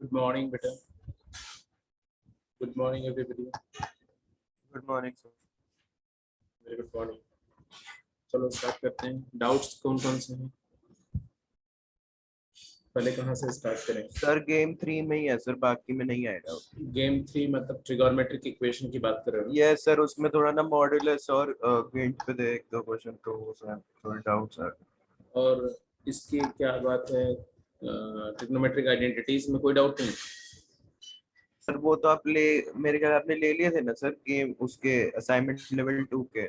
Good morning, beta. Good morning, everybody. Good morning sir. Very good morning. चलो start करते हैं। Doubts कौन कौन से हैं? पहले कहाँ से स्टार्ट करें? सर गेम 3 में ही है सर, बाकी में नहीं आएगा। गेम 3 मतलब ट्रिगोनोमेट्रिक इक्वेशन की बात कर रहे हो? ये सर उसमें थोड़ा ना मॉड्यूलस और ग्विंट पे दे एक दो क्वेश्चन, तो वो सर थोड़ा डाउट सर। और इसकी क्या बात है? ट्रिग्नोमेट्रिक आइडेंटिटीज में कोई डाउट नहीं? सर वो तो आप ले, मेरे ख्याल आपने ले लिए थे ना सर गेम, उसके असाइनमेंट लेवल 2 के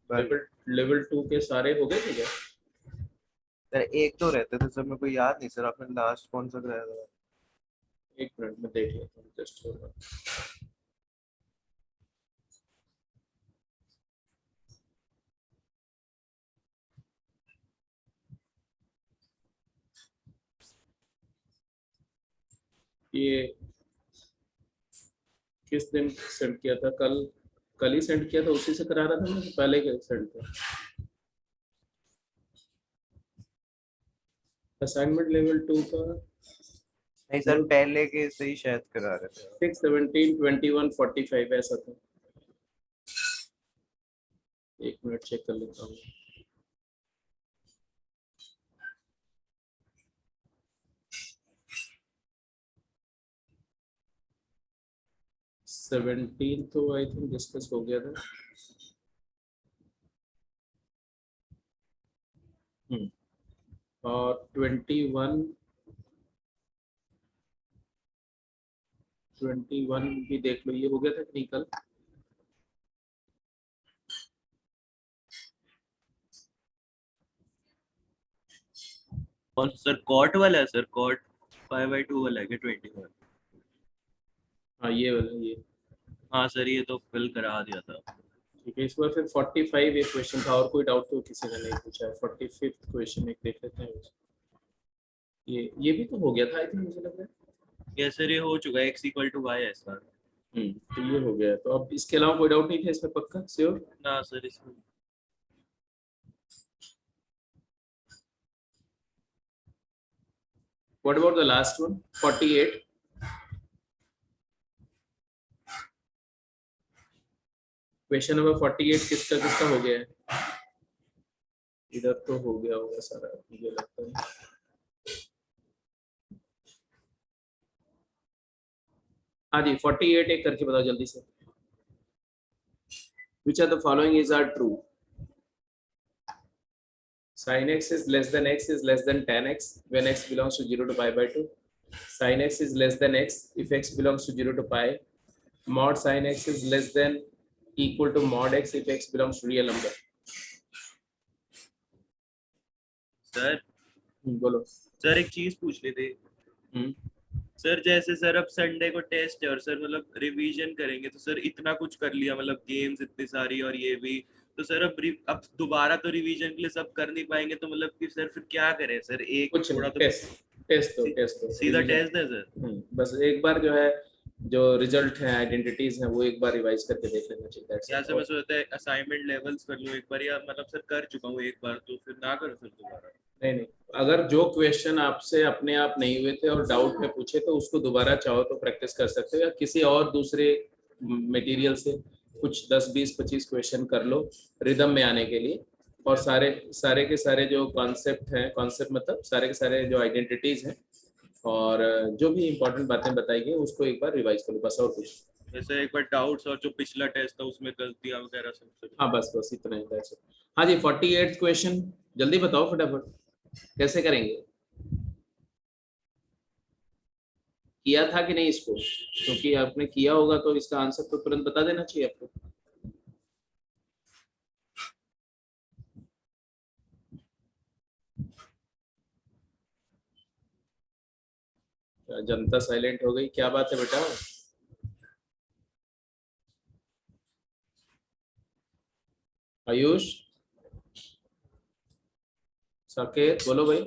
पर। लेवल 2 के सारे हो गए थे क्या? सर एक तो रहते थे सर, मेरे को याद नहीं सर आपने लास्ट कौन सा कराया था। एक मिनट में देख लेता हूँ, जस्ट होगा। ये किस दिन सेंड किया था? कल ही सेंड किया था, उसी से करा रहा था मैं, पहले के सेंड था? असाइनमेंट लेवल 2 का नहीं सर, पहले के से ही शायद करा रहे थे। 6, 17, 21, 45 ऐसा था। एक मिनट चेक कर लेता हूँ। सेवनटीन तो आई थिंक डिस्कस हो गया था। और 21 भी देख लो, ये हो गया था कि नहीं कल? और सर कॉट वाला है सर, कॉट 5/2 वाला है कि 21? हाँ ये वाला, ये हाँ सर, ये तो फिल करा दिया था। ठीक है। इस बार फिर 45 एक क्वेश्चन था, और कोई डाउट तो किसी ने नहीं पूछा है। 45 क्वेश्चन एक देख लेते हैं। ये भी तो हो गया था आई थिंक, मुझे लग रहा है। ये सर ये हो चुका है, x = y है सर। तो ये हो गया। तो अब इसके अलावा कोई डाउट नहीं था इसमें? पक्का श्योर? ना सर इसमें। What about the last one 48? Question number 48 किसका किसका हो गया है? इधर तो हो गया होगा सारा, मुझे लगता है। हाँ जी, 48 एक करके बताओ जल्दी से। Which of the following is are true? Sin x is less than x is less than tan x when x belongs to 0 to pi/2. Sin x is less than x if x belongs to 0 to pi. Mod sin x is less than equal to mod x if x belongs to real number. Sir बोलो। Sir एक चीज पूछ लेते। Sir जैसे sir अब Sunday को test है और सर मतलब रिवीजन करेंगे, तो सर इतना कुछ कर लिया, मतलब गेम्स इतनी सारी और ये भी, तो सर अब दोबारा तो रिवीजन के लिए सब कर नहीं पाएंगे, तो मतलब कि सर फिर क्या करें सर? एक कुछ थोड़ा नहीं, तो टेस्ट दो सीधा रिवीजन। टेस्ट है सर। बस एक बार जो है, जो रिजल्ट है आइडेंटिटीज हैं, वो एक बार रिवाइज करके देख लेना चाहिए। यहाँ से मैं सोचता है असाइनमेंट लेवल्स कर लूँ एक बार, या मतलब सर कर चुका हूँ एक बार, तो फिर ना करो सर दोबारा। नहीं नहीं, अगर जो क्वेश्चन आपसे अपने आप नहीं हुए थे और डाउट में पूछे, तो उसको दोबारा चाहो तो प्रैक्टिस कर सकते हो, या किसी और दूसरे मटेरियल से कुछ 10, 20, 25 क्वेश्चन कर लो रिदम में आने के लिए। और सारे सारे के सारे जो कॉन्सेप्ट हैं, कॉन्सेप्ट मतलब सारे के सारे जो आइडेंटिटीज हैं और जो भी इंपॉर्टेंट बातें बताई गई, उसको एक बार रिवाइज करो, बस। और कुछ? वैसे एक बार डाउट्स और जो पिछला टेस्ट था उसमें गलतियां वगैरह सब। हाँ बस इतना ही था। हाँ जी, 48 क्वेश्चन जल्दी बताओ फटाफट, कैसे करेंगे? किया था कि नहीं इसको? क्योंकि आपने किया होगा तो इसका आंसर तो तुरंत बता देना चाहिए आपको। जनता साइलेंट हो गई, क्या बात है बेटा? आयुष, साकेत, बोलो भाई।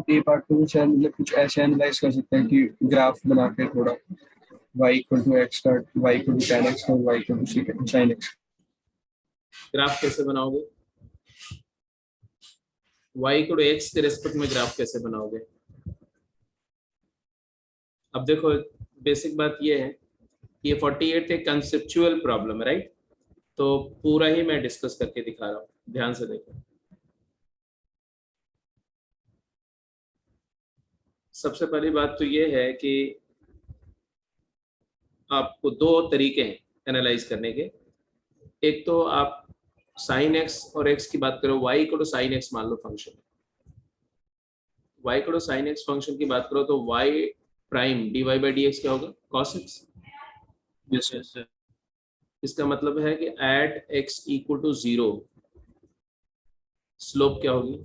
ए पार्ट को शायद मतलब कुछ ऐसे एनालाइज कर सकते हैं कि ग्राफ बना के थोड़ा y = x dot y = tan x और y = sin x। ग्राफ कैसे बनाओगे? y को x के रेस्पेक्ट में ग्राफ कैसे बनाओगे? अब देखो बेसिक बात ये है कि ये 48 एक कंसेप्चुअल प्रॉब्लम है, राइट? तो पूरा ही मैं डिस्कस करके दिखा रहा हूँ, ध्यान से देखो। सबसे पहली बात तो ये है कि आपको दो तरीके हैं एनालाइज करने के। एक तो आप साइन एक्स और एक्स की बात करो, वाई को तो साइन एक्स मान लो फंक्शन, वाई को तो साइन एक्स फंक्शन की बात करो तो y prime d y by d x क्या होगा? Cos x. Yes yes sir. इसका मतलब है कि at x equal to 0 slope क्या होगी?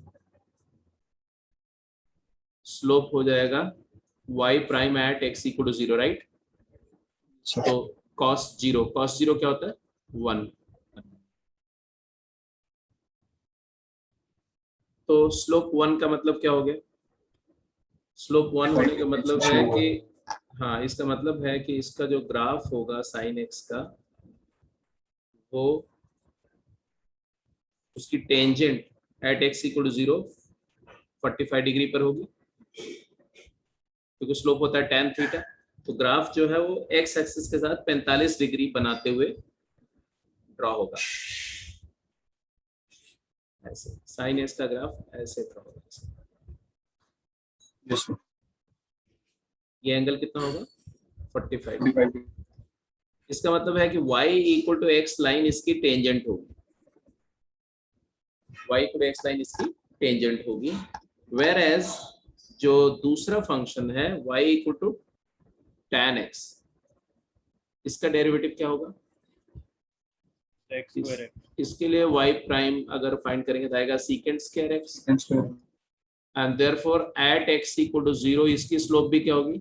स्लोप हो जाएगा y prime at x equal to 0, right? तो cos 0 क्या होता है? 1। तो स्लोप 1 का मतलब क्या हो गया? स्लोप 1 होने का मतलब है कि हाँ, इसका मतलब है कि इसका जो ग्राफ होगा साइन एक्स का, वो उसकी tangent at x equal to 0 45 degree पर होगी, क्योंकि स्लोप होता है tan थीटा। तो ग्राफ जो है वो एक्स एक्सिस के साथ 45 डिग्री बनाते हुए ड्रॉ होगा, ऐसे साइन एक्स का ग्राफ ऐसे ड्रॉ होगा। यस ये एंगल कितना होगा? 45। 45 इसका मतलब है कि y equal to x line इसकी टेंजेंट होगी, y equal to x line इसकी टेंजेंट होगी। वेयर एज जो दूसरा फंक्शन है y equal to tan x, इसका डेरिवेटिव क्या होगा? X square x. इसके लिए y प्राइम अगर फाइंड करेंगे तो आएगा secant square x, square and therefore at x equal to 0 इसकी स्लोप भी क्या होगी?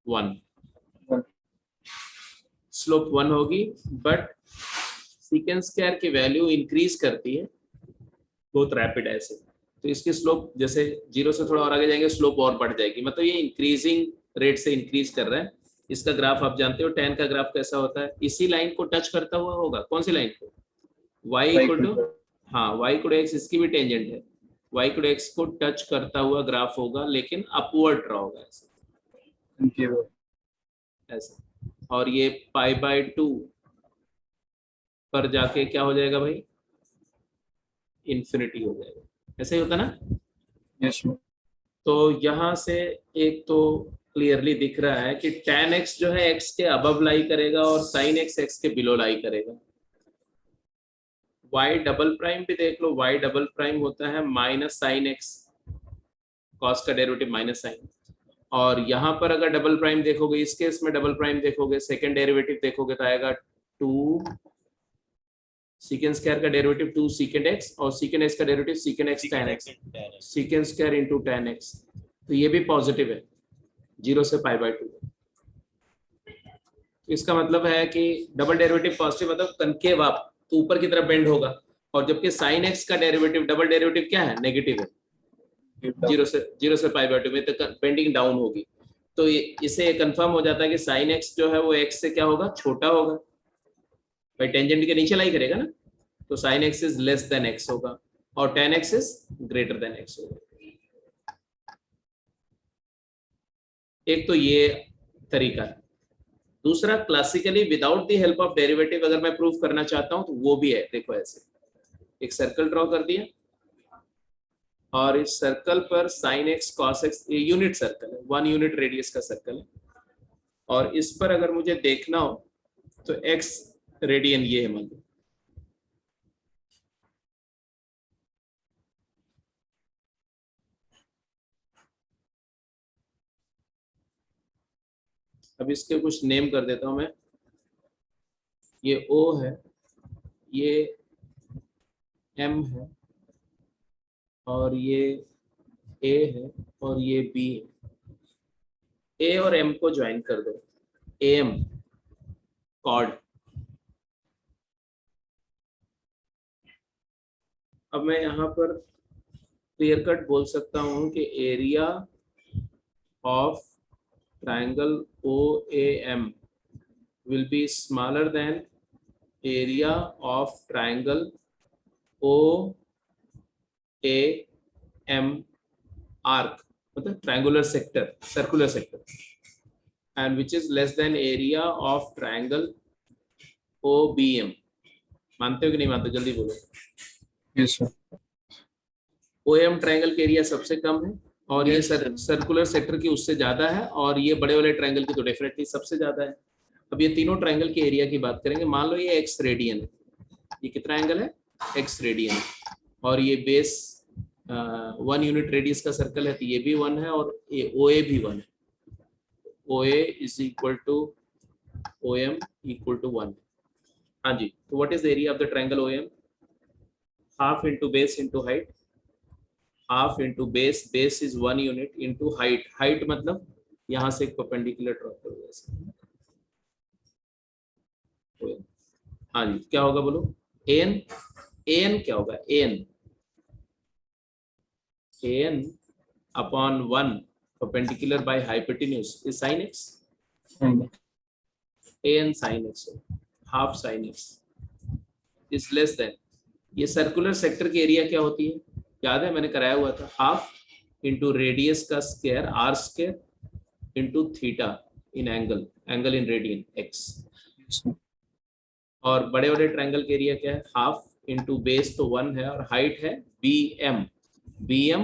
1। स्लोप 1 होगी, बट सीकेंट स्क्वायर की वैल्यू इंक्रीज करती है बहुत रैपिड ऐसे, तो इसकी स्लोप जैसे 0 से थोड़ा और आगे जाएंगे स्लोप और बढ़ जाएगी, मतलब ये इंक्रीजिंग रेट से इंक्रीज कर रहा है। इसका ग्राफ आप जानते हो, tan का ग्राफ कैसा होता है? इसी लाइन को टच करता हुआ होगा। कौन सी लाइन को? y इक्वल टू, हाँ y इक्वल टू x, इसकी भी टेंजेंट है, y इक्वल टू x को टच करता हुआ ग्राफ होगा, लेकिन अपवर्ड ड्रॉ होगा ऐसे ऐसे। और ये π/2 पर जाके क्या हो जाएगा भाई? इन्फिनिटी हो जाएगा, ऐसे ही होता ना? यस तो यहाँ से एक तो क्लियरली दिख रहा है कि tan x जो है x के अबव लाई करेगा और sin x x के बिलो लाई करेगा। y डबल प्राइम भी देख लो, y डबल प्राइम होता है माइनस साइन एक्स, कॉस का डेरिवेटिव माइनस साइन। और यहाँ पर अगर डबल प्राइम देखोगे, इस केस में डबल प्राइम देखोगे, सेकंड डेरिवेटिव देखोगे तो आएगा 2 सीकेंट स्क्वायर का डेरिवेटिव 2 सीकेंट x, और सीकेंट x का derivative secant x tan x, secant square into tan x। तो ये भी पॉजिटिव है 0 से π/2। तो इसका मतलब है कि डबल डेरिवेटिव पॉजिटिव मतलब कनकेव आप तो ऊपर की तरफ बेंड होगा, और जबकि साइन एक्स का डेरिवेटिव डबल डेरिवेटिव क्या है? नेगेटिव है, 0 से π/2 में तो बेंडिंग डाउन होगी। तो इसे कंफर्म हो जाता है कि साइन एक्स जो है वो एक्स से क्या होगा? छोटा होगा, भाई टेंजेंट के नीचे लाई करेगा ना, तो sine x is less then x होगा और tan x is greater than x होगा। एक तो ये तरीका है। दूसरा, classically without the help of derivative अगर मैं प्रूफ करना चाहता हूं तो वो भी है। देखो ऐसे एक सर्कल ड्रॉ कर दिया, और इस सर्कल पर साइन एक्स कॉस एक्स, ये यूनिट सर्कल है, 1 यूनिट रेडियस का सर्कल है, और इस पर अगर मुझे देखना हो तो x रेडियन ये है मान लो, अब इसके कुछ नेम कर देता हूं मैं। ये O है, ये M है, और ये A है, और ये B है। A और M को ज्वाइन कर दो, AM कॉर्ड। अब मैं यहाँ पर क्लियर कट बोल सकता हूँ कि area of triangle OAM will be smaller than area of triangle OAM arc मतलब triangular sector, circular sector, and which is less then area of triangle OBM। मानते हो कि नहीं मानते, जल्दी बोलो। Yes sir. OM ट्रायंगल का एरिया सबसे कम है और ये Yes, sir. सर्कुलर सेक्टर की उससे ज्यादा है, और ये बड़े वाले ट्रायंगल की तो डेफिनेटली सबसे ज्यादा है। अब ये तीनों ट्रायंगल के एरिया की बात करेंगे। मान लो ये x रेडियन है, ये कितना एंगल है, x रेडियन, और ये बेस 1 यूनिट रेडियस का सर्कल है, तो ये भी 1 है और ये OA भी 1 है। OA is equal to OM equal to 1। हाँ जी, तो what is the area of the triangle OM? Half into base into height, half into base, base is 1 unit into height, height मतलब यहाँ से एक परपेंडिकुलर ड्रॉ करो ऐसे। हाँ जी, क्या होगा बोलो? AN, AN क्या होगा? AN upon 1 perpendicular by hypotenuse is sin x, AN sin x, half sin x is less than, ये सर्कुलर सेक्टर की एरिया क्या होती है, याद है मैंने कराया हुआ था, हाफ इंटू रेडियस का square r square into theta in angle, angle in radian x। और बड़े बड़े ट्रायंगल के एरिया क्या है, हाफ इंटू बेस तो 1 है और हाइट है BM, BM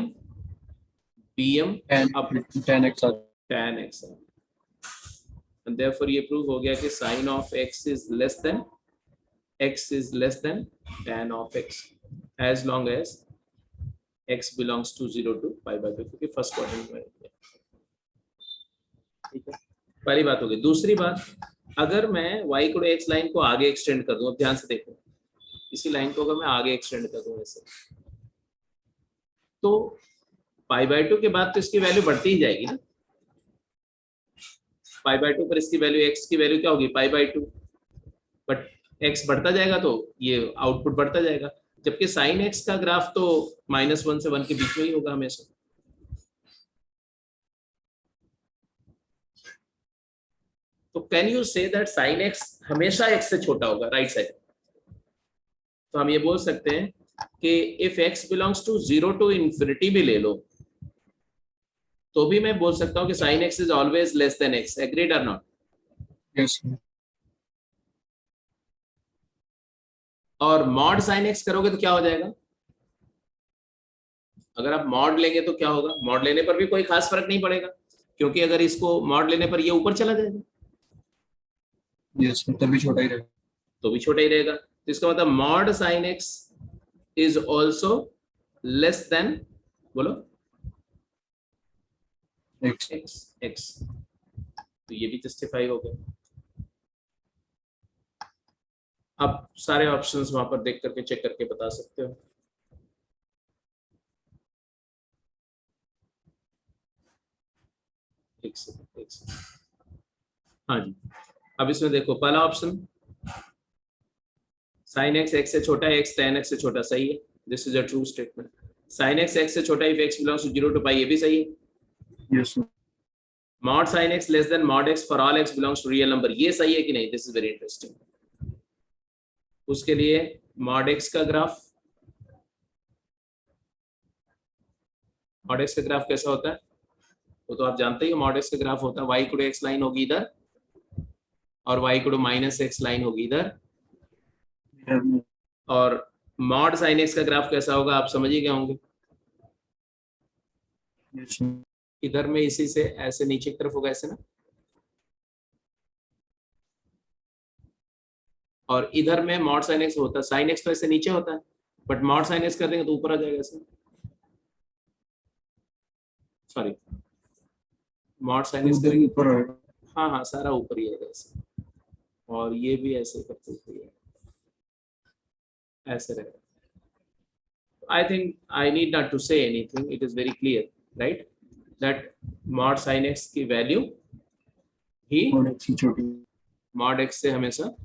अब 10x tan x, and therefore ये प्रूव हो गया कि sin of x is less than tan of x as long as x belongs to 0 to pi by 2, क्योंकि फर्स्ट क्वाड्रेंट में है। ठीक है, पहली बात हो गई। दूसरी बात, अगर मैं y को x लाइन को आगे एक्सटेंड कर दूं, अब ध्यान से देखो, इसी लाइन को अगर मैं आगे एक्सटेंड कर दूं ऐसे, तो पाई बाय 2 के बाद तो इसकी वैल्यू बढ़ती ही जाएगी ना। पाई बाय 2 पर इसकी वैल्यू, x की वैल्यू क्या होगी, पाई बाय 2, बट x बढ़ता जाएगा तो ये आउटपुट बढ़ता जाएगा, जबकि साइन x का ग्राफ तो -1 से 1 के बीच में ही होगा हमेशा। तो can you say that sine x हमेशा x से छोटा होगा राइट साइड? तो हम ये बोल सकते हैं कि if x belongs to 0 to infinity भी ले लो, तो भी मैं बोल सकता हूं कि sin x is always less than x। Agreed और नॉट? यस। और मॉड sin x करोगे तो क्या हो जाएगा? अगर आप मॉड लेंगे तो क्या होगा? मॉड लेने पर भी कोई खास फर्क नहीं पड़ेगा, क्योंकि अगर इसको मॉड लेने पर ये ऊपर चला जाएगा, यस तभी छोटा ही रहेगा, तो भी छोटा ही रहेगा। तो इसका मतलब mod sin x is also less than, बोलो, x। तो ये भी जस्टिफाई हो गया। आप सारे ऑप्शंस वहां पर देख करके चेक करके बता सकते हो। एक सेकंड। हाँ जी, अब इसमें देखो, पहला ऑप्शन sin x x से छोटा है, x tan x से छोटा, सही है, this is a true statement. sin x x से छोटा है, if x belongs to 0 to pi, ये भी सही है। Yes mod sin x less than mod x for all x belongs to real number, ये सही है कि नहीं? This is very interesting. उसके लिए mod x का ग्राफ, mod x का ग्राफ कैसा होता है वो तो आप जानते ही हो। mod x का ग्राफ होता है y equal to x line होगी इधर और y equal to -x line होगी इधर, और mod sin x का ग्राफ कैसा होगा आप समझ ही गए होंगे। इधर में इसी से ऐसे नीचे की तरफ होगा ऐसे ना, और इधर में mod sin x होता है, sin x तो ऐसे नीचे होता है, बट mod sin x कर देंगे तो ऊपर आ जाएगा ऐसे, सॉरी mod sin x करेंगे ऊपर आएगा। हाँ हाँ सारा ऊपर ही आएगा ऐसे, और ये भी ऐसे करते हुए ऐसे रहेगा। I think I need not to say anything, it is very clear, right, that mod sin x की वैल्यू ही mod x से हमेशा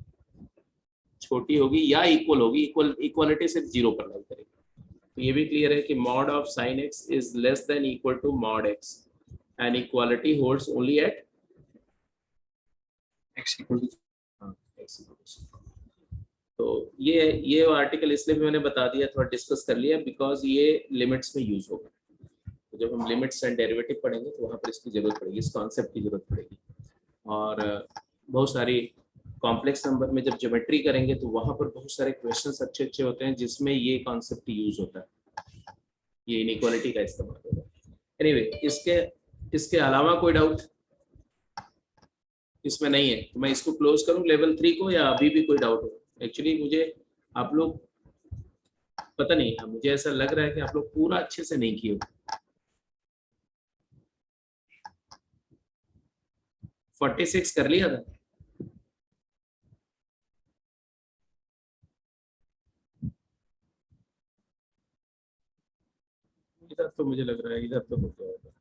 छोटी होगी या इक्वल होगी, इक्वलिटी सिर्फ 0 पर लाई करेगी। तो ये भी क्लियर है कि mod of sin x is less than equal to mod x and equality holds only at x equal to, तो ये आर्टिकल इसलिए भी मैंने बता दिया, थोड़ा डिस्कस कर लिया, बिकॉज ये लिमिट्स में यूज होगा। तो जब हम लिमिट्स एंड डेरिवेटिव पढ़ेंगे तो वहाँ पर इसकी जरूरत पड़ेगी, इस कॉन्सेप्ट की जरूरत पड़ेगी। और बहुत सारी कॉम्प्लेक्स नंबर में जब ज्योमेट्री करेंगे तो वहाँ पर बहुत सारे क्वेश्चंस अच्छे अच्छे होते हैं जिसमें ये कॉन्सेप्ट यूज होता है, ये इनइक्वालिटी का इस्तेमाल होगा। एनीवे, इसके अलावा कोई डाउट इसमें नहीं है तो मैं इसको क्लोज करूं लेवल 3 को, या अभी भी कोई डाउट हो? एक्चुअली मुझे आप लोग पता नहीं, मुझे ऐसा लग रहा है कि आप लोग पूरा अच्छे से नहीं किए हो। 46 कर लिया था? इधर तो मुझे लग रहा है इधर तो हो गया होगा।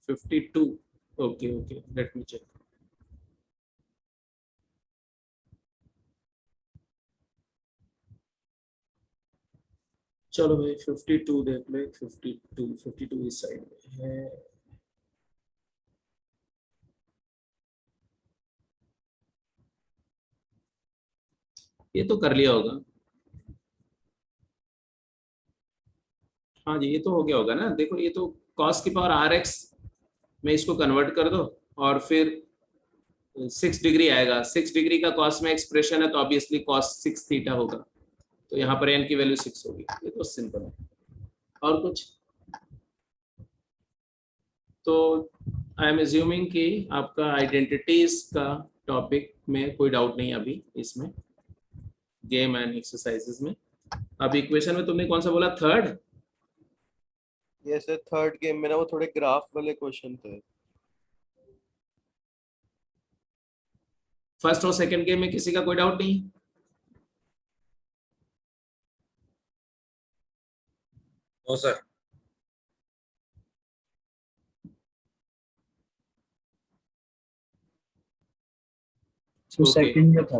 Fifty two, okay okay, let me check. चलो भाई 52 देख ले, 52 इस साइड में है। ये तो कर लिया होगा। हाँ जी, ये तो हो गया होगा ना। देखो ये तो cos की पावर RX में इसको कन्वर्ट कर दो और फिर 6 डिग्री आएगा। 6 डिग्री का cos में एक्सप्रेशन है तो ऑब्वियसली cos 6 थीटा होगा, तो यहाँ पर n की वैल्यू 6 होगी। ये तो सिंपल है। और कुछ? तो आई एम एज्यूमिंग कि आपका आइडेंटिटीज का टॉपिक में कोई डाउट नहीं अभी इसमें, गेम एंड एक्सरसाइजेस में। अब इक्वेशन में तुमने कौन सा बोला, थर्ड? ये सर थर्ड गेम में ना वो थोड़े ग्राफ वाले क्वेश्चन थे। फर्स्ट और सेकंड गेम में किसी का कोई डाउट नहीं? No sir. So Okay. Second में था,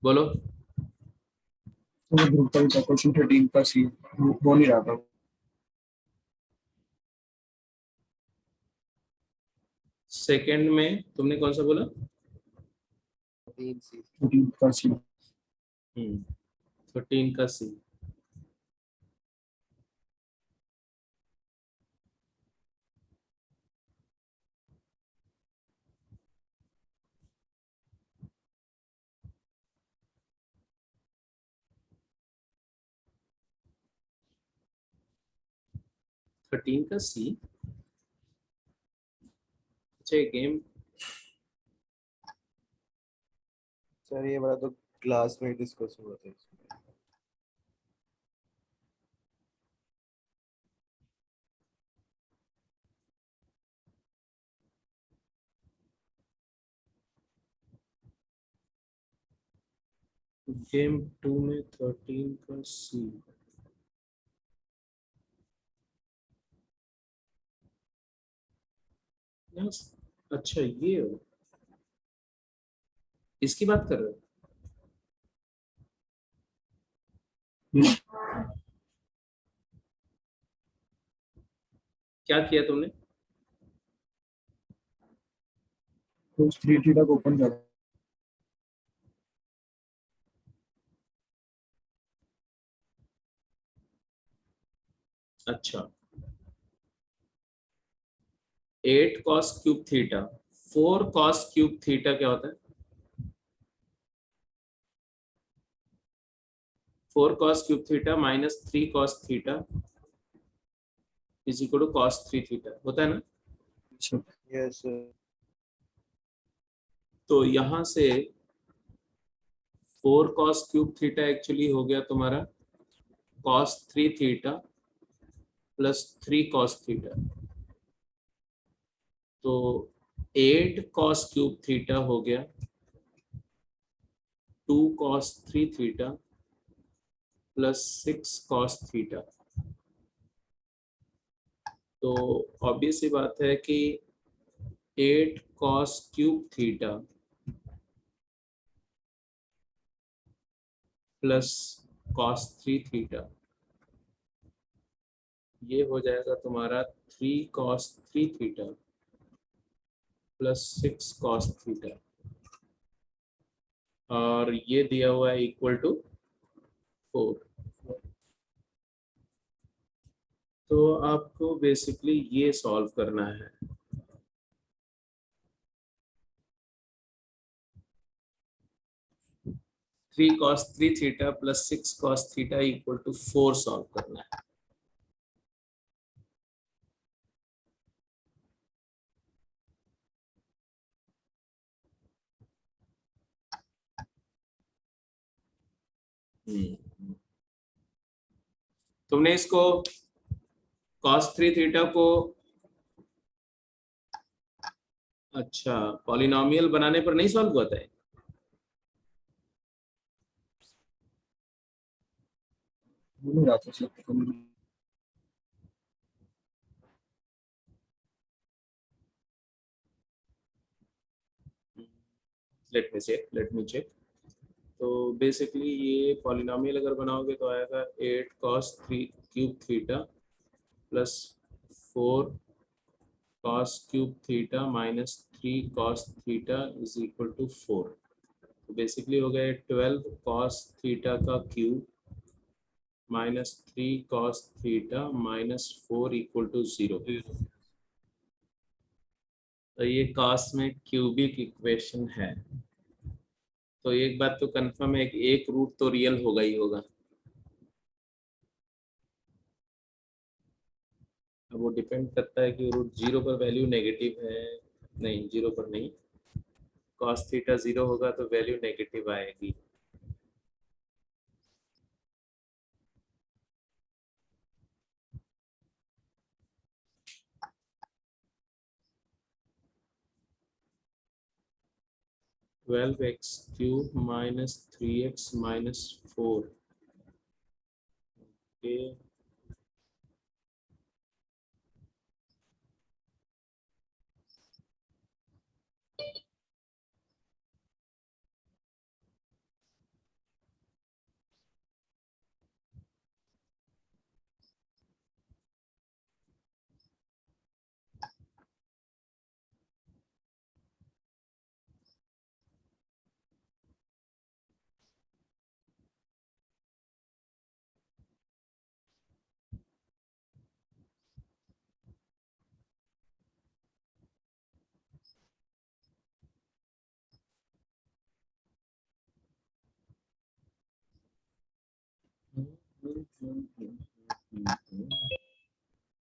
बोलो। तो वो ग्रुप का ही था, क्वेश्चन 13 का सी हो नहीं रहा था। सेकंड में तुमने कौन सा बोला? 13 का सी 13 का सी। थर्टीन का सी। अच्छा, गेम सर ये वाला तो क्लास में डिस्कस हुआ था इसमें। गेम 2 में 13 का सी। अच्छा, ये हो, इसकी बात कर रहे हो? क्या किया तुमने? तो 3 थीटा को ओपन कर, अच्छा, 8 cos क्यूब थीटा, 4 cos क्यूब थीटा क्या होता है? 4 cos क्यूब थीटा माइनस 3 cos थीटा इज इक्वल टू cos 3 थीटा होता है ना? Yes sir. तो यहाँ से 4 cos क्यूब थीटा एक्चुअली हो गया तुम्हारा cos 3 थीटा प्लस 3 cos थीटा, तो 8 cos क्यूब थीटा हो गया 2 cos 3 थीटा प्लस 6 cos थीटा। तो ऑब्वियस सी बात है कि 8 cos क्यूब थीटा प्लस cos 3 थीटा ये हो जाएगा तुम्हारा 3 cos 3 थीटा प्लस 6 cos थीटा, और ये दिया हुआ है इक्वल टू 4। तो आपको बेसिकली ये सॉल्व करना है। थ्री cos 3 थीटा प्लस 6 cos थीटा इक्वल टू 4 सॉल्व करना है। तुमने इसको cos 3 थीटा को अच्छा पॉलिनोमियल बनाने पर नहीं सॉल्व हुआ था? नहीं रहा था सर। Let me check. तो बेसिकली ये पॉलिनोमियल अगर बनाओगे तो आएगा 8 cos 3 क्यूब थीटा प्लस 4 cos क्यूब थीटा माइनस 3 cos थीटा इज इक्वल टू 4। तो बेसिकली हो गया 12 cos थीटा का क्यूब माइनस 3 cos थीटा माइनस 4 इक्वल टू 0। तो ये cos में क्यूबिक इक्वेशन है। तो एक बात तो कंफर्म है कि एक रूट तो रियल होगा ही होगा। अब वो डिपेंड करता है कि रूट 0 पर वैल्यू नेगेटिव है, नहीं 0 पर नहीं, cos थीटा 0 होगा तो वैल्यू नेगेटिव आएगी। Twelve x cube minus 3x minus 4।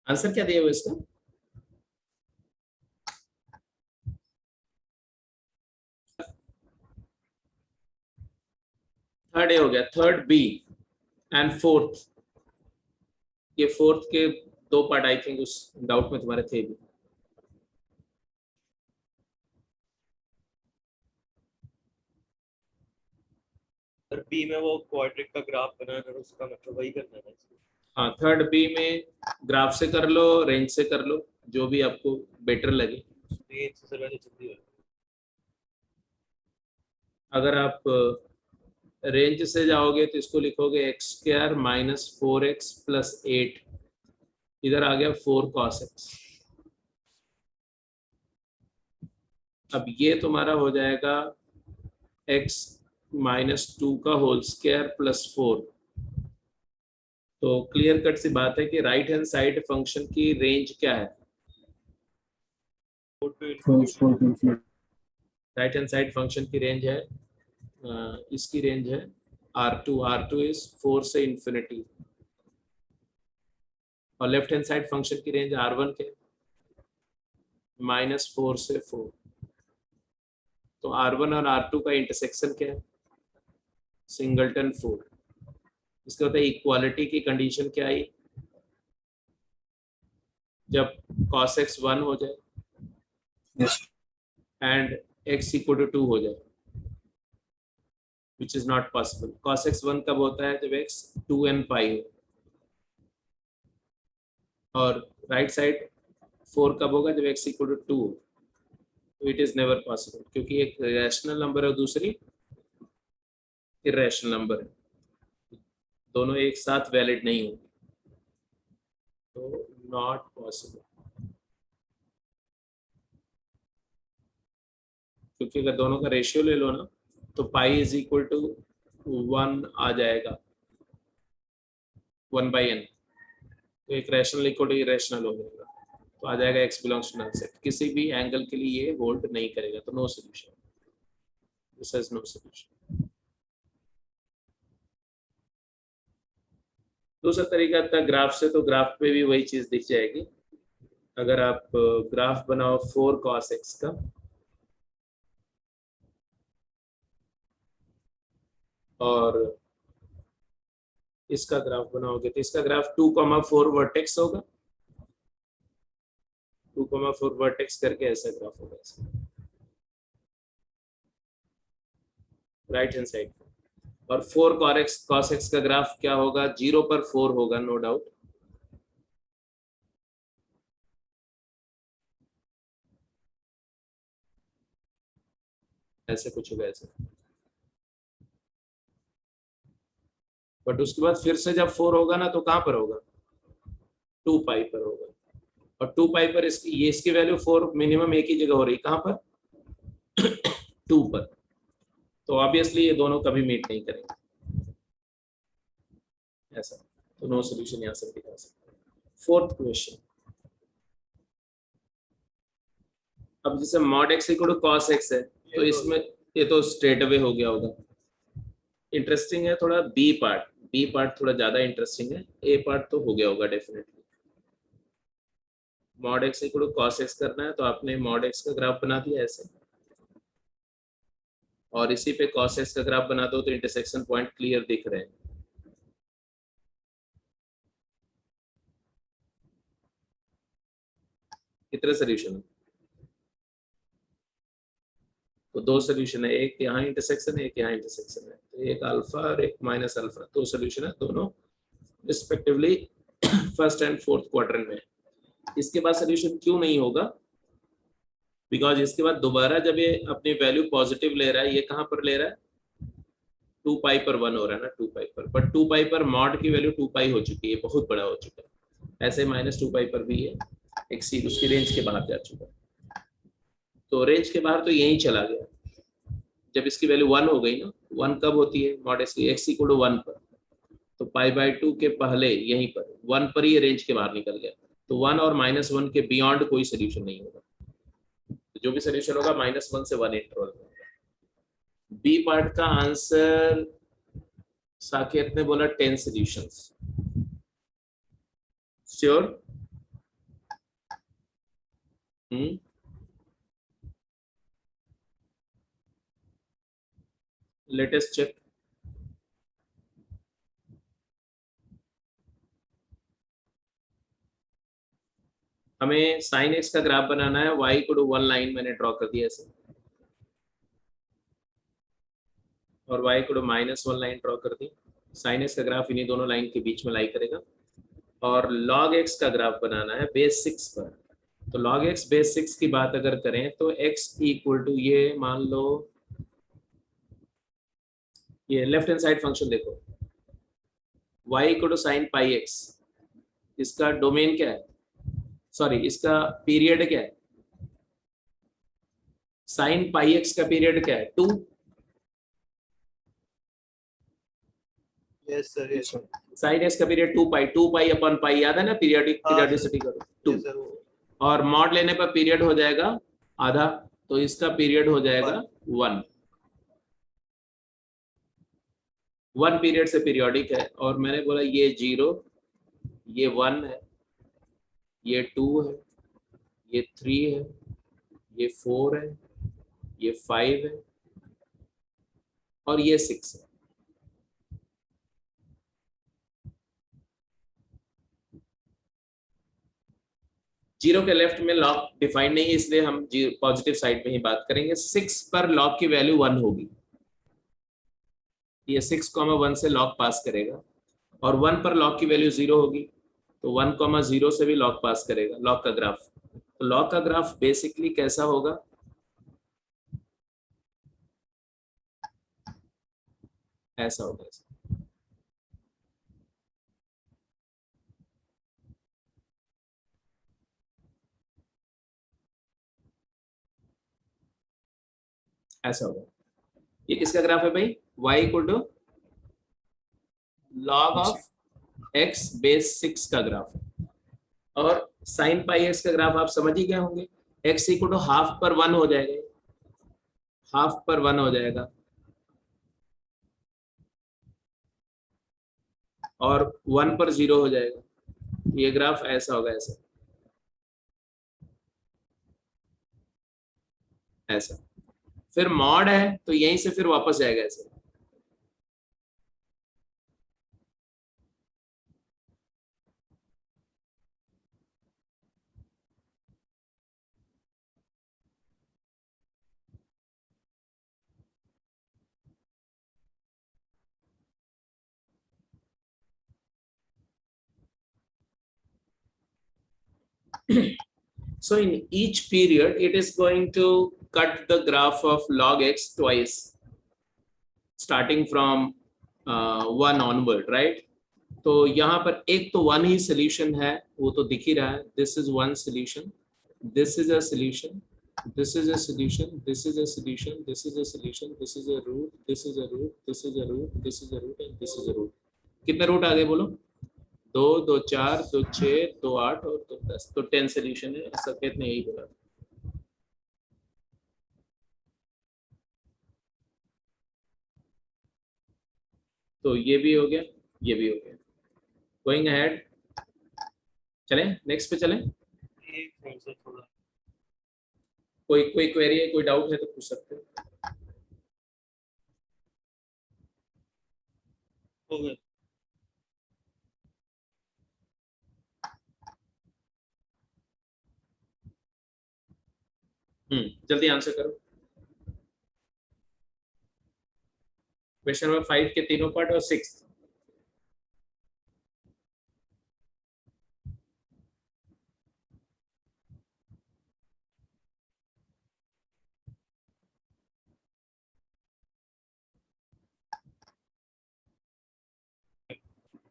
Answer क्या दिया हुआ इसका? थर्ड ए हो गया, थर्ड बी एंड फोर्थ। ये फोर्थ के दो पार्ट आई थिंक उस डाउट में तुम्हारे थे भी। और बी में वो क्वाड्रिक का ग्राफ बनाना, उसका मतलब वही करना है। हाँ, थर्ड बी में ग्राफ से कर लो, रेंज से कर लो, जो भी आपको बेटर लगे। रेंज से वैसे जल्दी हो। अगर आप रेंज से जाओगे तो इसको लिखोगे x square minus 4x plus 8, इधर आ गया 4 cos x। अब ये तुम्हारा हो जाएगा x माइनस 2 का होल स्क्वायर प्लस 4। तो क्लियर कट सी बात है कि राइट हैंड साइड फंक्शन की रेंज क्या है? राइट हैंड साइड फंक्शन की रेंज है इसकी रेंज है R2 इज 4 से इंफिनिटी, और लेफ्ट हैंड साइड फंक्शन की रेंज R1 के माइनस 4 से 4। तो R1 और R2 का इंटरसेक्शन क्या है? सिंगलटन 4। इसका होता है इक्वालिटी की कंडीशन क्या आई? जब cos x 1 हो जाए Yes. And x equal to 2 हो जाए, which is not possible. cos x 1 कब होता है? जब x 2n पाई हो। और राइट साइड 4 कब होगा? जब x इक्वल टू 2 हो। तो इट इज नेवर पॉसिबल, क्योंकि एक रैशनल नंबर है और दूसरी इरेशनल नंबर है, दोनों एक साथ वैलिड नहीं होंगे। तो नॉट पॉसिबल, क्योंकि अगर दोनों का रेशियो ले लो ना तो पाई इज इक्वल टू 1 आ जाएगा, 1/n, तो एक रैशनल इक्वल टू इरेशनल हो जाएगा, तो आ जाएगा x belongs to null set. किसी भी एंगल के लिए ये होल्ड नहीं करेगा, तो no solution, this has no solution. दूसरा तरीका था ग्राफ से, तो ग्राफ पे भी वही चीज दिख जाएगी। अगर आप ग्राफ बनाओ 4 cos x का, और इसका ग्राफ बनाओगे तो इसका ग्राफ 2,4 वर्टेक्स होगा, 2,4 वर्टेक्स करके ऐसा ग्राफ होगा राइट हैंड साइड। और 4 cos x का ग्राफ क्या होगा, 0 पर 4 होगा, नो डाउट। ऐसे कुछ होगा ऐसे, बट उसके बाद फिर से जब 4 होगा ना तो कहां पर होगा, 2 पाई पर होगा, और 2 पाई पर इसकी वैल्यू 4 मिनिमम एक ही जगह हो रही, कहां पर 2 पर, तो ऑब्वियसली ये दोनों कभी मीट नहीं करेंगे ऐसा, तो नो सॉल्यूशन यहां से दिखा सकते हैं। फोर्थ क्वेश्चन, अब जैसे mod x equal to cos x है, तो इसमें ये तो स्ट्रेट अवे हो गया होगा। इंटरेस्टिंग है थोड़ा बी पार्ट थोड़ा ज्यादा इंटरेस्टिंग है, ए पार्ट तो हो गया होगा definitely. mod x equal to cos x करना है, तो आपने mod x का ग्राफ बना दिया ऐसे, और इसी पे cos x का ग्राफ बना दो तो इंटरसेक्शन पॉइंट क्लियर दिख रहे हैं। कितने सोल्यूशन है, तो 2 सोल्यूशन है, एक यहाँ इंटरसेक्शन है, एक यहाँ इंटरसेक्शन है, तो एक अल्फा और एक माइनस अल्फा, 2 सोल्यूशन है, दोनों respectively first and fourth quadrant में। इसके बाद सोल्यूशन क्यों नहीं होगा, बिकॉज इसके बाद दोबारा जब ये अपनी वैल्यू पॉजिटिव ले रहा है, ये कहां पर ले रहा है, 2 पाई पर 1 हो रहा है ना, 2 पाई पर, बट 2 पाई पर मॉड की वैल्यू 2 पाई हो चुकी है, बहुत बड़ा हो चुका है। ऐसे -2 पाई पर भी है एक्सीड, उसकी रेंज के बाहर जा चुका है, तो रेंज के बाहर तो यही चला गया। जब इसकी वैल्यू 1 हो गई ना, 1 कब होती है मॉड x इक्वल टू 1 पर, तो π/2 के पहले यहीं पर 1 पर ही रेंज के बाहर निकल गया, तो 1 और -1 के बियॉन्ड कोई सोल्यूशन नहीं होगा, तो जो भी सोल्यूशन होगा -1 से 1 इंटरवल में होगा। बी पार्ट का आंसर साकेत ने बोला 10 सॉल्यूशंस, श्योर? Let's check. हमें sin x का ग्राफ बनाना है, y को 1 लाइन मैंने ड्रॉ कर दिया ऐसे, और y को -1 लाइन ड्रॉ कर दी। sin x का ग्राफ इन्हीं दोनों लाइन के बीच में लाई करेगा, और log x का ग्राफ बनाना है बेस 6 पर, तो log x बेस 6 की बात अगर करें तो x इक्वल टू ये मान लो, ये लेफ्ट हैंड साइड फंक्शन देखो, y equal to sine pi x, इसका डोमेन क्या है, सॉरी इसका पीरियड क्या है, साइन पाई x का पीरियड क्या है, 2। Yes sir, yes sir, sine x का पीरियड 2 पाई अपन पाई, याद है ना, पीरियडिसिटी करो 2, और मॉड लेने पर पीरियड हो जाएगा आधा, तो इसका पीरियड हो जाएगा 1 पीरियड से पीरियोडिक है, और मैंने बोला ये 0, ये 1 है, ये 2 है, ये 3 है, ये 4 है, ये 5 है, और ये 6 है। जीरो के लेफ्ट में लॉग डिफाइंड नहीं है, इसलिए हम पॉजिटिव साइड में ही बात करेंगे। 6 पर लॉग की वैल्यू 1 होगी, ये 6,1 से लॉग पास करेगा, और 1 पर लॉग की वैल्यू 0 होगी, तो 1,0 से भी लॉग पास करेगा, लॉग का ग्राफ। तो लॉग का ग्राफ बेसिकली कैसा होगा, ऐसा होगा, ऐसा होगा। ये किसका ग्राफ है भाई? y equal to log of x base 6 का ग्राफ है। और sin पाई x का ग्राफ आप समझ ही गए होंगे, x इक्वल टू हाफ पर 1 हो जाएगा, हाफ पर 1 हो जाएगा और 1 पर 0 हो जाएगा। ये ग्राफ ऐसा होगा, ऐसा ऐसा। फिर मॉड है तो यहीं से फिर वापस जाएगा ऐसे। So in each period, it is going to cut the graph of log x twice, starting from 1 onward, right? तो यहाँ पर एक तो 1 ही solution है, वो तो दिख ही रहा है। This is one solution, this is a solution, this is a solution, this is a solution, this is a solution, this is a root, this is a root, this is a root, this is a root, and this is a root. कितने root आ गए बोलो? 2, 2, 4, 2, 6, 2, 8 और 2, 10, तो 10 solution है। संकेत ने यही बोला। तो ये भी हो गया, ये भी हो गया। गोइंग अहेड, चलें नेक्स्ट पे चलें। कोई क्वेरी है, कोई डाउट है तो पूछ सकते हो। हो गया। जल्दी आंसर करो। क्वेश्चन नंबर 5 के तीनों पार्ट और 6।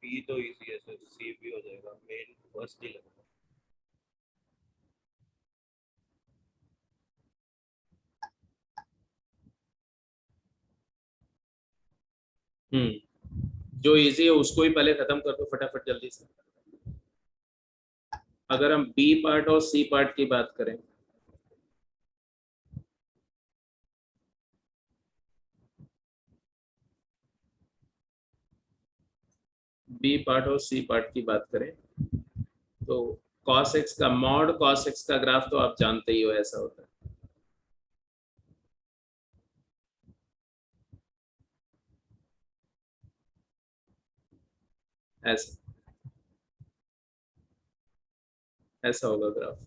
बी तो इजी है सर, सी भी हो जाएगा, मेन फर्स्ट ही लगेगा। जो इजी है उसको ही पहले खत्म कर दो फटाफट जल्दी से। अगर हम बी पार्ट और सी पार्ट की बात करें, बी पार्ट और सी पार्ट की बात करें तो cos x का मॉड cos x का ग्राफ तो आप जानते ही हो, ऐसा होता है। ऐसा ऐसा होगा ग्राफ।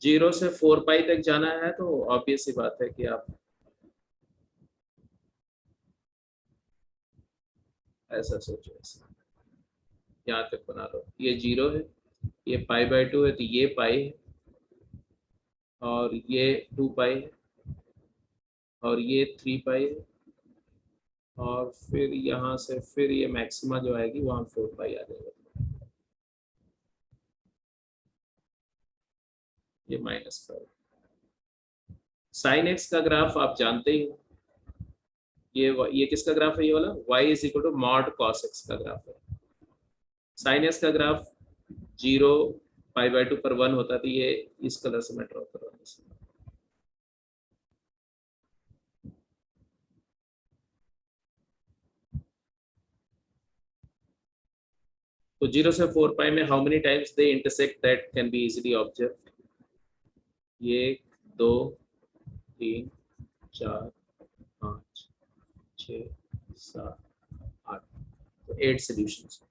0 से 4 पाई तक जाना है तो ऑब्वियस सी बात है कि आप ऐसा सोचो, ऐसा यहाँ तक बना लो। ये 0 है, ये π/2 है तो ये पाई है, और ये 2 पाई है, और ये 3 पाई है, और फिर यहाँ से फिर ये मैक्सिमा जो आएगी वहाँ 4 पाई आ जाएगा। ये -5। साइन एक्स का ग्राफ आप जानते ही हो, ये किसका ग्राफ है? ये वाला y is equal to mod cos x का ग्राफ है। साइन एक्स का ग्राफ 0 π/2 पर 1 होता है, तो ये इस कलर से मैं ड्रॉ कर रहा हूँ। तो 0 से 4 पाई में how many times they intersect that can be easily observed. ये 2, 3, 4, 5, 6, 7, 8, तो 8 सॉल्यूशंस।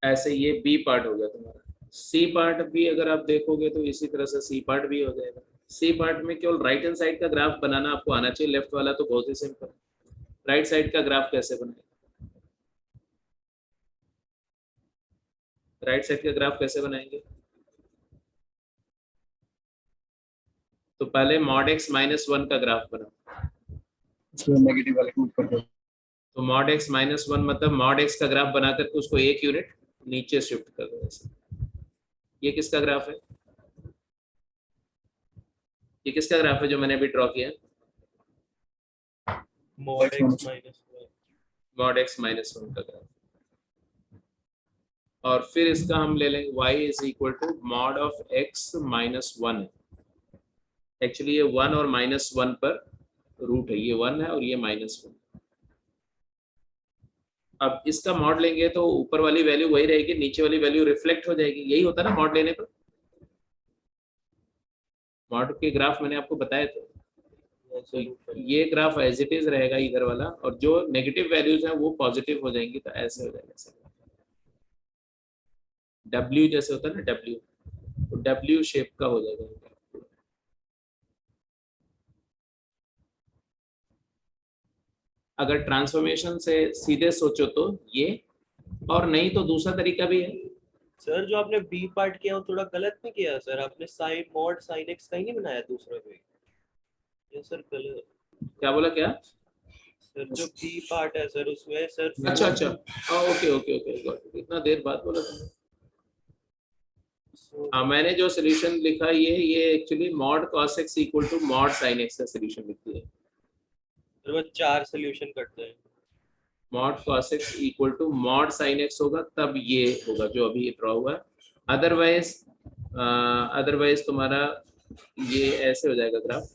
ऐसे ये बी पार्ट हो गया तुम्हारा। सी पार्ट भी अगर आप देखोगे तो इसी तरह से सी पार्ट भी हो जाएगा। सी पार्ट में केवल राइट हैंड साइड का ग्राफ बनाना आपको आना चाहिए, लेफ्ट वाला तो बहुत ही सिंपल। राइट साइड का ग्राफ कैसे बनाए? राइट साइड का ग्राफ कैसे बनाएंगे? तो पहले mod x -1 का ग्राफ बनाओ। नेगेटिव वाले को ऊपर करो। तो मॉड x -1 मतलब मॉड x का ग्राफ बना करके उसको एक यूनिट नीचे शिफ्ट कर दो ऐसे। ये किसका ग्राफ है? ये किसका ग्राफ है जो मैंने अभी ड्रॉ किया? mod x -1. minus 1. Mod x -1 का ग्राफ। और फिर इसका हम ले लेंगे y is equal to mod of x -1 है। एक्चुअली ये 1 और -1 पर रूट है, ये 1 है और ये -1। अब इसका मॉड लेंगे तो ऊपर वाली वैल्यू वही रहेगी, नीचे वाली वैल्यू रिफ्लेक्ट हो जाएगी। यही होता है ना मॉड लेने पर। मॉड के ग्राफ मैंने आपको बताए थे। तो ये ग्राफ एज इट इज रहेगा इधर वाला, और जो नेगेटिव वैल्यूज हैं वो पॉजिटिव हो जाएंगी। तो ऐसे हो जाएगा W जैसे होता है ना W, तो W शेप का हो जाएगा। अगर ट्रांसफॉर्मेशन से सीधे सोचो तो ये, और नहीं तो दूसरा तरीका भी है। सर जो आपने b पार्ट किया वो थोड़ा गलत नहीं किया सर, आपने sin mod sin x का ही नहीं बनाया दूसरा कोई। ये सर गलत। क्या बोला क्या? सर जो b पार्ट है सर उसमें सर अच्छा अच्छा, okay okay okay, got it. इतना देर बाद बोला तुमने। हाँ, मैंने जो सोल्यूशन लिखा ये actually mod cos x equal to mod sin x का सोल्यूशन लिखती है। सर वो 4 सॉल्यूशन करते हैं। Mod cos x equal to mod sin x होगा, तब ये होगा जो अभी ड्रॉ हुआ है। अदरवाइज तुम्हारा ये ऐसे हो जाएगा ग्राफ।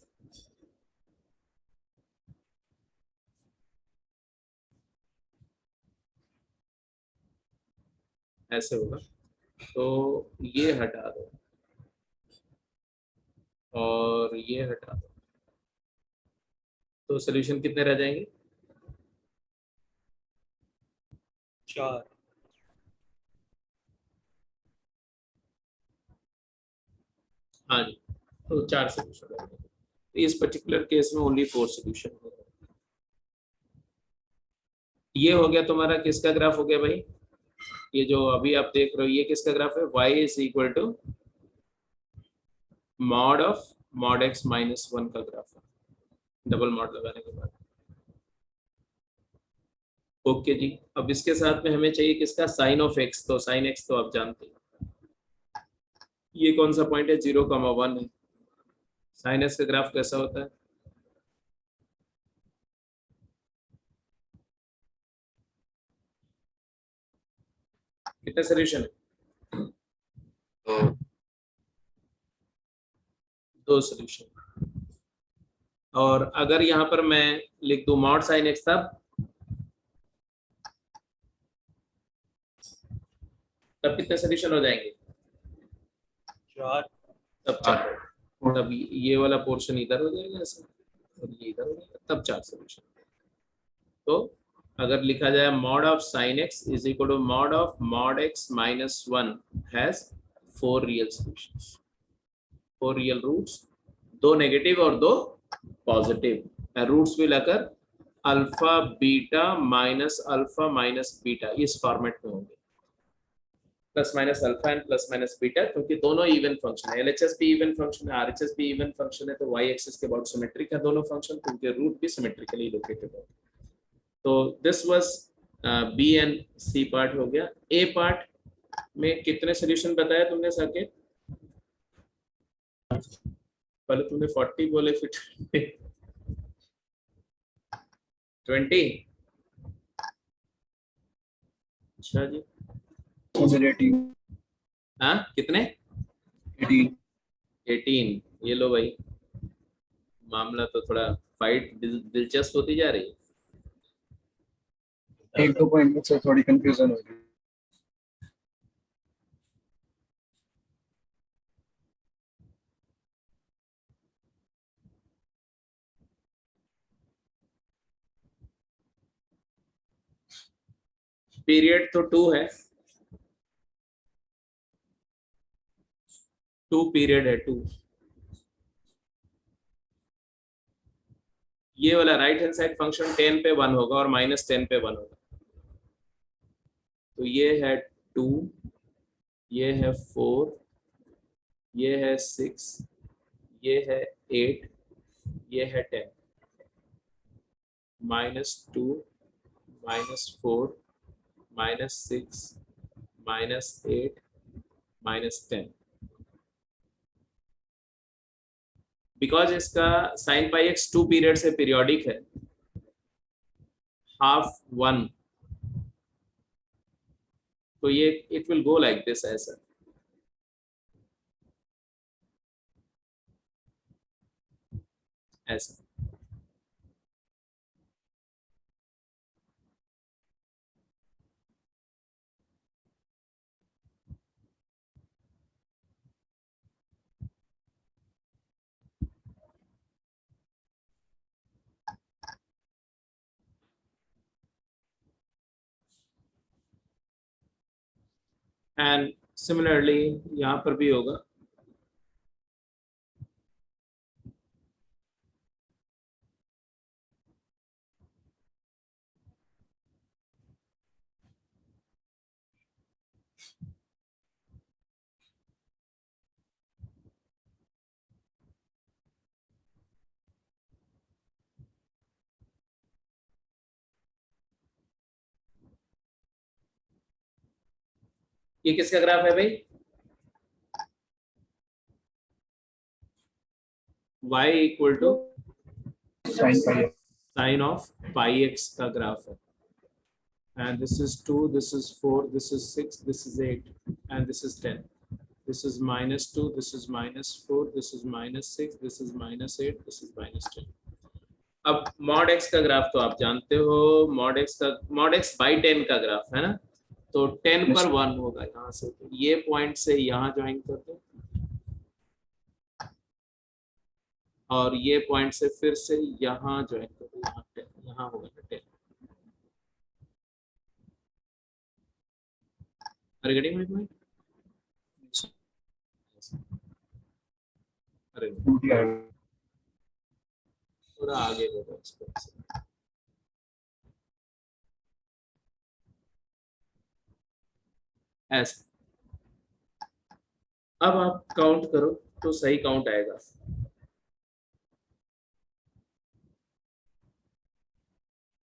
ऐसे होगा। तो ये हटा दो और ये हटा दो, तो सोल्यूशन कितने रह जाएंगे? 4। हाँ जी, तो 4 सोल्यूशन रहेंगे। तो इस पर्टिकुलर केस में ओनली 4 सोल्यूशन होगा। ये हो गया तुम्हारा किसका ग्राफ हो गया भाई? ये जो अभी आप देख रहे हो ये किसका ग्राफ है? y is equal to mod of mod x -1 का ग्राफ है, डबल मॉड लगाने के बाद। ओके जी, अब इसके साथ में हमें चाहिए किसका? Sine of x। तो साइन x तो आप जानते हैं, ये कौन सा पॉइंट है? 0,1 है। साइन x का ग्राफ कैसा होता है? कितने सोल्यूशन है? 2 सोल्यूशन। और अगर यहाँ पर मैं लिख दूं मॉड साइन x, तब कितने सोल्यूशन हो जाएंगे? 4। तब 4। तब ये वाला पोर्शन इधर हो जाएगा ऐसा, और ये इधर हो जाएगा, तब 4 सोल्यूशन। तो अगर लिखा जाए mod of sine x is equal to mod of mod x -1 has 4 real solutions, 4 real roots, 2 negative और 2 positive. Roots will occur alpha beta alpha beta, इस फॉर्मेट में होंगे। Plus minus alpha and plus minus beta, क्योंकि दोनों even function है। LHS भी even function है, RHS भी इवन फंक्शन है, तो y एक्सिस के अबाउट सिमेट्रिक है दोनों फंक्शन, तो उनके रूट भी सिमेट्रिकली लोकेटेड है। तो this was B and C part हो गया। A पार्ट में कितने सोल्यूशन बताया तुमने साकेत? पहले तुमने 40 बोले, फिर 20। अच्छा जी, उधर 18. हाँ कितने? 18। ये लो भाई, मामला तो थोड़ा फाइट दिलचस्प होती जा रही है। 1-2 पॉइंट में से थोड़ी कंफ्यूजन हो रही है. पीरियड तो 2 है, 2 पीरियड है 2। ये वाला राइट हैंड साइड फंक्शन 10 पे 1 होगा और -10 पे 1 होगा। तो ये है 2, ये है 4, ये है 6, ये है 8, ये है 10। -2 -4, -6, -8, -10। बिकॉज इसका sin पाई x 2 पीरियड से पीरियोडिक है, हाफ 1, तो ये it will go like this, ऐसा। ऐसा एंड सिमिलरली यहाँ पर भी होगा। ये किसका ग्राफ है भाई? y equal to sin pi x। Sine of pi x का ग्राफ है। And this is 2, this is 4, this is 6, this is 8, and this is 10. This is -2, this is -4, this is -6, this is -8, this is -10. अब mod x का graph तो आप जानते हो, mod x by 10 का graph है ना, तो 10 पर 1 होगा यहाँ से, तो ये पॉइंट से यहाँ ज्वाइन कर दो, और ये पॉइंट से फिर से यहाँ ज्वाइन कर दो, यहाँ 10, यहाँ होगा ना 10। Are you getting my point? अरे थोड़ा आगे बढ़ो इसको। ऐसे अब आप काउंट करो तो सही काउंट आएगा।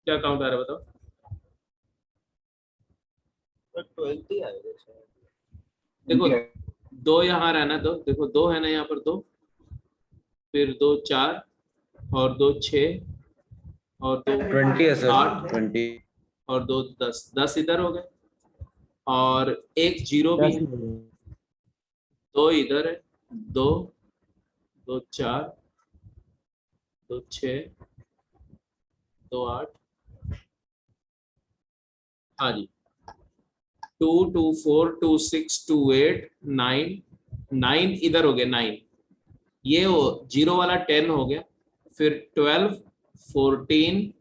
क्या काउंट आ रहा है बताओ? 12 ही आएगा शायद। देखो दो यहाँ रहना दो, देखो 2 है ना यहाँ पर, 2, फिर 2 4, और 2 6, और 2 20 है सर, 8, 20। और 2 10, 10 इधर हो गए, और एक 0 भी है, 2 इधर है, 2 2 4, 2 6, 2 8, हाँ जी, 2 2 4 2 6 2 8 9, 9 इधर हो गया, 9 ये हो, 0 वाला 10 हो गया, फिर 12 14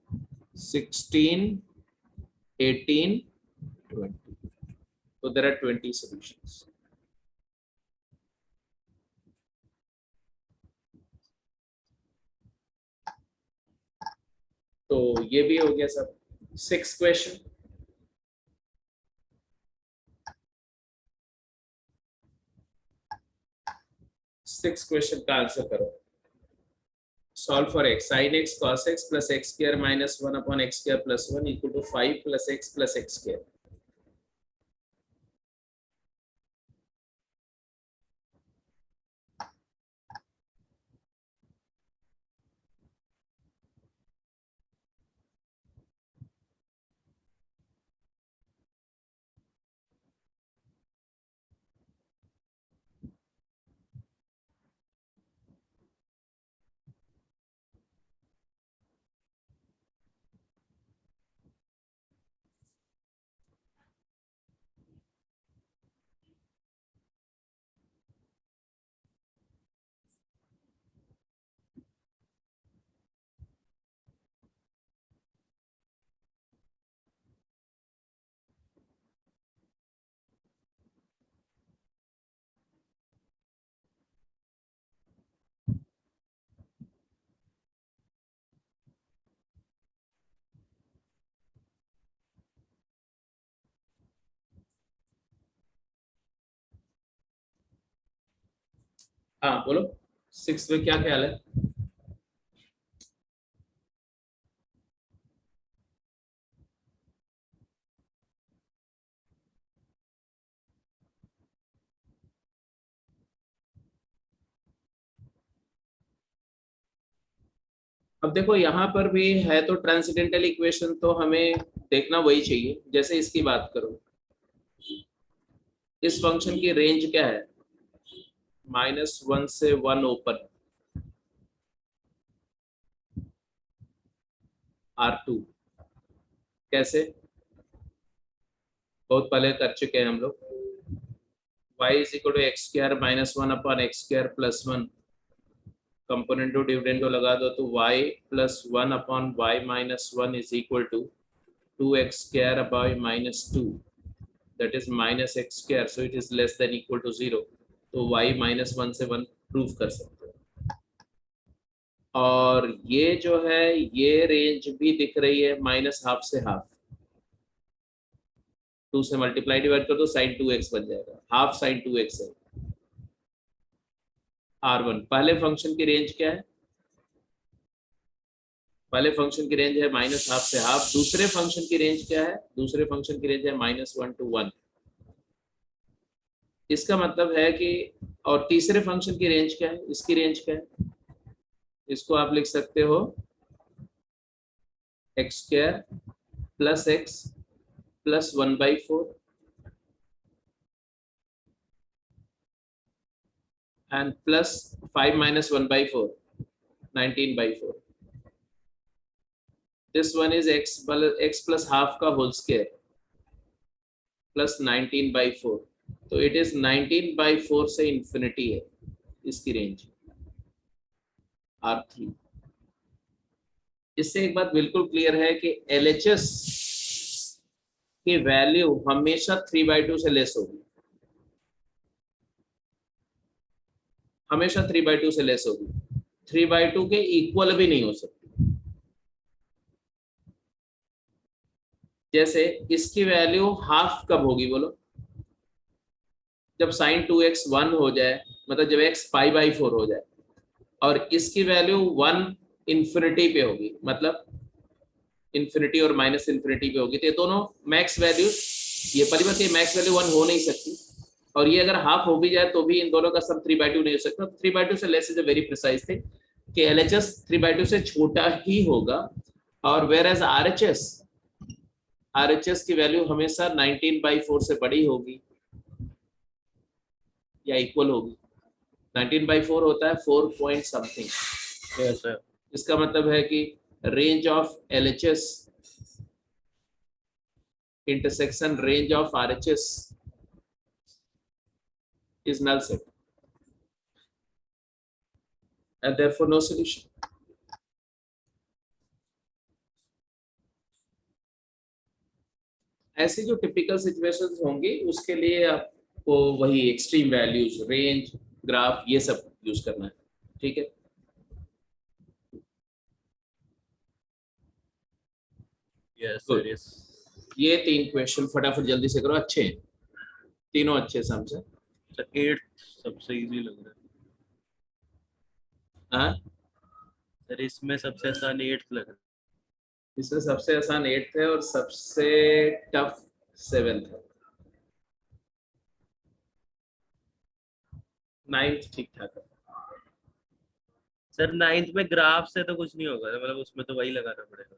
16 18 20, so there are 20 solutions. तो ये भी हो गया सब। 6 क्वेश्चन, का आंसर करो। Solve for x, sin x cos x plus x square minus 1 upon x square plus 1 equal to 5 plus x square. हाँ बोलो, 6 में क्या ख्याल है? अब देखो यहाँ पर भी है तो ट्रांसेंडेंटल इक्वेशन तो हमें देखना वही चाहिए। जैसे इसकी बात करो, इस फंक्शन की रेंज क्या है, -1 से 1 ओपन, R2। कैसे, बहुत पहले कर चुके हैं हम लोग। y is equal to x square minus 1 upon x square plus 1, componendo dividendo लगा दो तो y plus 1 upon y minus 1 is equal to 2x square upon minus 2, that is minus x square, so it is less than equal to 0। तो y -1 से 1 prove कर सकते हो। और ये जो है ये रेंज भी दिख रही है -½ से ½ 2 से मल्टीप्लाई डिवाइड कर दो sin 2x बन जाएगा, हाफ sin 2x है। R1 पहले फंक्शन की रेंज क्या है, पहले फंक्शन की रेंज है -½ से ½ दूसरे फंक्शन की रेंज क्या है, दूसरे फंक्शन की रेंज है -1 to 1। इसका मतलब है कि, और तीसरे फंक्शन की रेंज क्या है, इसकी रेंज क्या है, इसको आप लिख सकते हो x square plus x plus 1/4 and plus 5 minus 1/4, 19/4. This one is x plus half का whole square plus 19/4, तो it is 19/4 से infinity है इसकी रेंज R3। इससे एक बात बिल्कुल क्लियर है कि LHS की वैल्यू हमेशा 3/2 से लेस होगी, हमेशा 3/2 से लेस होगी, 3/2 के इक्वल भी नहीं हो सकती। जैसे इसकी वैल्यू हाफ कब होगी बोलो, जब sin 2x 1 हो जाए, मतलब जब x π/4 हो जाए, और इसकी वैल्यू 1 इंफिनिटी पे होगी, मतलब इंफिनिटी और माइनस इंफिनिटी पे होगी, तो ये दोनों मैक्स वैल्यू, ये परिवर्त ये मैक्स वैल्यू 1 हो नहीं सकती, और ये अगर हाफ हो भी जाए तो भी इन दोनों का सम 3/2 नहीं हो सकता। 3/2 से less is a very precise thing कि LHS 3/2 से छोटा ही होगा, और वेयर एज RHS की वैल्यू हमेशा 19/4 से बड़ी होगी या इक्वल होगी। 19/4 होता है 4 पॉइंट समथिंग। Yes sir. इसका मतलब है कि range of LHS intersection range of RHS is null set and therefore no solution. ऐसी जो टिपिकल सिचुएशंस होंगी उसके लिए आपको वही एक्सट्रीम वैल्यूज, रेंज, ग्राफ, ये सब यूज करना है, ठीक है। Yes Good. Sir, yes. ये 3 क्वेश्चन फटाफट जल्दी से करो, अच्छे हैं तीनों, अच्छे सम से। सर 8 सबसे इजी लग रहा है। हाँ, सर इसमें सबसे आसान 8 लग रहा है। इसमें सबसे आसान 8 है और सबसे टफ 7 है। 9th ठीक ठाक है। सर 9th में ग्राफ से तो कुछ नहीं होगा, मतलब उसमें तो वही लगाना पड़ेगा।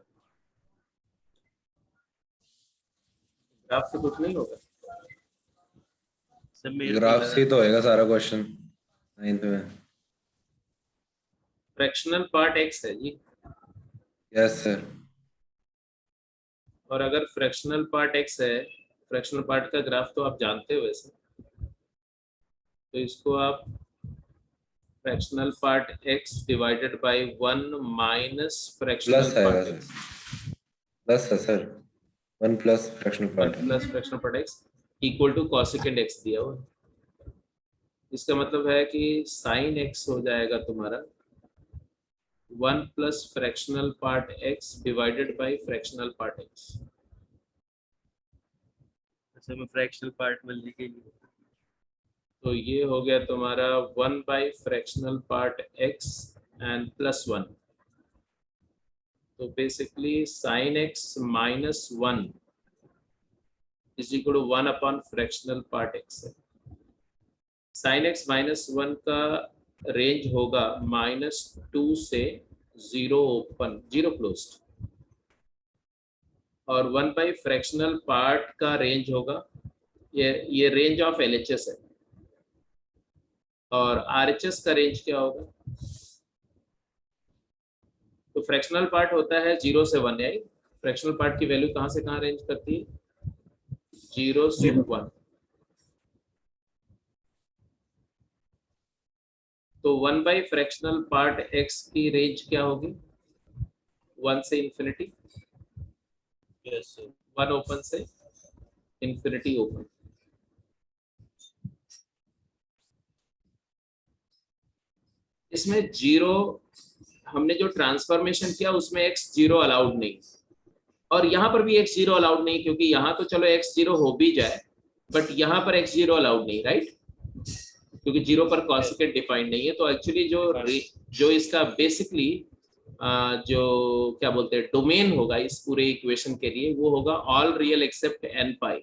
ग्राफ से कुछ नहीं होगा। सर मेरे ग्राफ से तो होएगा सारा क्वेश्चन 9th में। फ्रैक्शनल पार्ट x है जी, यस सर। और अगर फ्रैक्शनल पार्ट x है, फ्रैक्शनल पार्ट का ग्राफ तो आप जानते हो वैसे, तो इसको आप fractional part x divided by 1 minus fractional plus आएगा पार्ट सर, x, प्लस है sir, 1 plus fractional 1 part plus fractional part x equal to cosecant x दिया हुआ है। इसका मतलब है कि साइन x हो जाएगा तुम्हारा 1 plus fractional part x divided bye fractional part x। Sir मैं फ्रैक्शनल पार्ट में लिख ही नहीं। तो ये हो गया तुम्हारा 1 by fractional part x and plus 1, तो basically sine x minus 1 is equal to 1 upon fractional part x है। साइन x माइनस 1 का रेंज होगा -2 से 0 ओपन 0 क्लोज्ड, और 1 बाई फ्रैक्शनल पार्ट का रेंज होगा, ये रेंज ऑफ LHS है, और RHS का रेंज क्या होगा? तो फ्रैक्शनल पार्ट होता है 0 से 1, यानी फ्रैक्शनल पार्ट की वैल्यू कहां से कहां रेंज करती है? 0 से 1। तो 1 बाई फ्रैक्शनल पार्ट x की रेंज क्या होगी? 1 से इंफिनिटी, यस सर। 1 ओपन से इंफिनिटी ओपन। इसमें 0 हमने जो ट्रांसफॉर्मेशन किया उसमें x 0 अलाउड नहीं, और यहाँ पर भी x 0 अलाउड नहीं, क्योंकि यहाँ तो चलो x 0 हो भी जाए, बट यहाँ पर x 0 अलाउड नहीं, राइट? क्योंकि 0 पर कॉसेकेंट डिफाइंड नहीं है। तो एक्चुअली जो इसका बेसिकली जो क्या बोलते हैं डोमेन होगा इस पूरे इक्वेशन के लिए, वो होगा ऑल रियल एक्सेप्ट n पाई।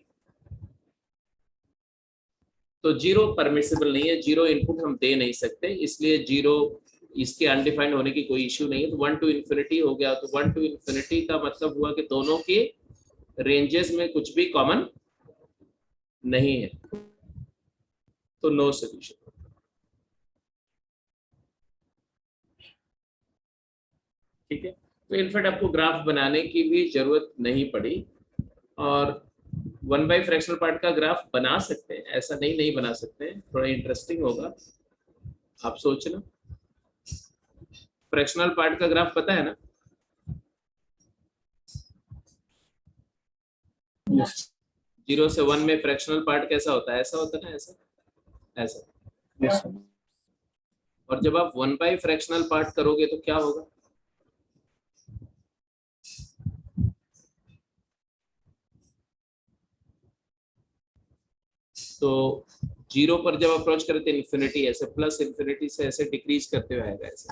तो 0 परमिसिबल नहीं है, 0 इनपुट हम दे नहीं सकते, इसलिए 0 इसके अनडिफाइंड होने की कोई इश्यू नहीं है। तो 1 टू इन्फिनिटी हो गया, तो 1 टू इन्फिनिटी का मतलब हुआ कि दोनों के रेंजेस में कुछ भी कॉमन नहीं है, तो नो सोल्यूशन। ठीक है, तो इनफैक्ट आपको ग्राफ बनाने की भी जरूरत नहीं पड़ी, और 1 बाई फ्रैक्शनल पार्ट का ग्राफ बना सकते हैं, ऐसा नहीं बना सकते हैं, थोड़ा इंटरेस्टिंग होगा। आप सोचना, फ्रैक्शनल पार्ट का ग्राफ पता है ना? Yes. 0 से 1 में फ्रैक्शनल पार्ट कैसा होता है? ऐसा होता है ना, ऐसा ऐसा। Yes, sir. और जब आप 1 बाई फ्रैक्शनल पार्ट करोगे तो क्या होगा? तो 0 पर जब अप्रोच करते हैं इन्फिनिटी, ऐसे प्लस इन्फिनिटी से ऐसे डिक्रीज करते हुए आएगा, ऐसे।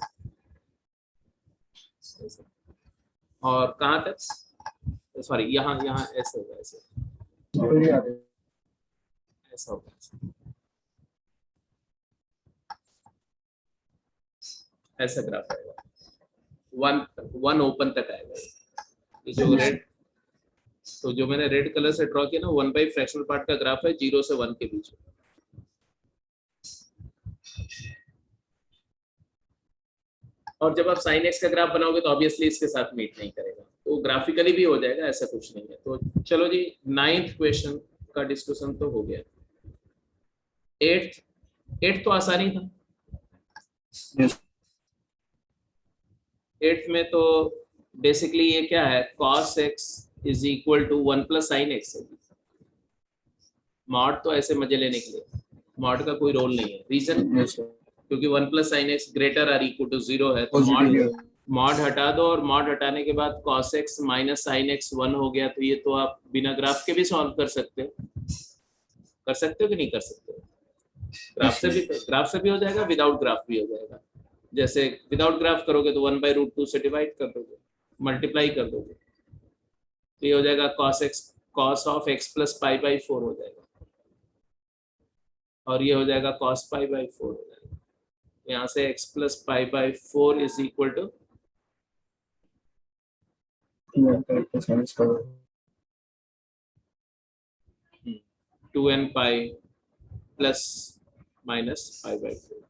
और कहाँ तक? सॉरी, यहाँ ऐसे होगा, ऐसे ऐसा होगा, ऐसा ग्राफ आएगा, 1 ओपन तक आएगा। ये जो रेड, तो जो मैंने रेड कलर से ड्रॉ किया ना, 1 बाई फ्रैक्शनल पार्ट का ग्राफ है 0 से 1 के बीच में। और जब आप sin x का ग्राफ बनाओगे तो ऑब्वियसली इसके साथ मीट नहीं करेगा, तो ग्राफिकली भी हो जाएगा, ऐसा कुछ नहीं है। तो चलो जी, 9th क्वेश्चन का डिस्कशन तो हो गया। 8th तो आसानी था। Yes. 8th में तो बेसिकली ये क्या है, cos x is equal to 1 plus sine x. Mod तो ऐसे मजे लेने के लिए, मॉड का कोई रोल नहीं है। Reason, Yes, sir. क्योंकि 1 plus sine x greater or equal to 0 है, तो Positive है. मॉड हटा दो, और मॉड हटाने के बाद cos x minus sine x 1 हो गया। तो ये तो आप बिना ग्राफ के भी सॉल्व कर सकते हो, कि नहीं कर सकते हो? ग्राफ से भी हो जाएगा, विदाउट ग्राफ भी हो जाएगा। जैसे विदाउट ग्राफ करोगे तो 1/√2 से डिवाइड कर दोगे, मल्टीप्लाई कर दोगे, तो ये हो जाएगा cos of x plus pi by 4 हो जाएगा, और ये हो जाएगा cos पाई बाई 4 हो जाएगा। यहाँ से x plus pi by 4 is equal to 2n pi plus minus pi by 4।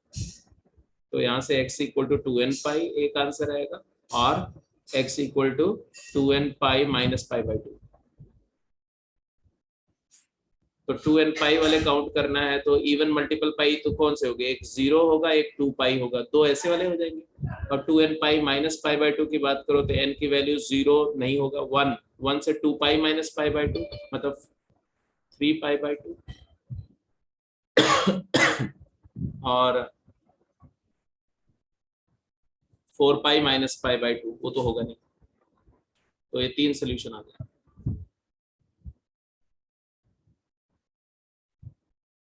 तो यहाँ से x इक्वल टू 2n पाई एक आंसर आएगा, और x equal to 2n pi minus pi by 2। तो 2n पाई वाले काउंट करना है, तो इवन मल्टीपल पाई तो कौन से होंगे? एक 0 होगा, एक 2 पाई होगा, दो ऐसे वाले हो जाएंगे। और 2n pi minus pi by 2 की बात करो तो n की वैल्यू 0 नहीं होगा, 1 से 2 पाई माइनस पाई बाई 2 मतलब 3 पाई बाई 2, और 4 पाई माइनस पाई बाई 2 वो तो होगा नहीं। तो ये 3 सोल्यूशन आ गया।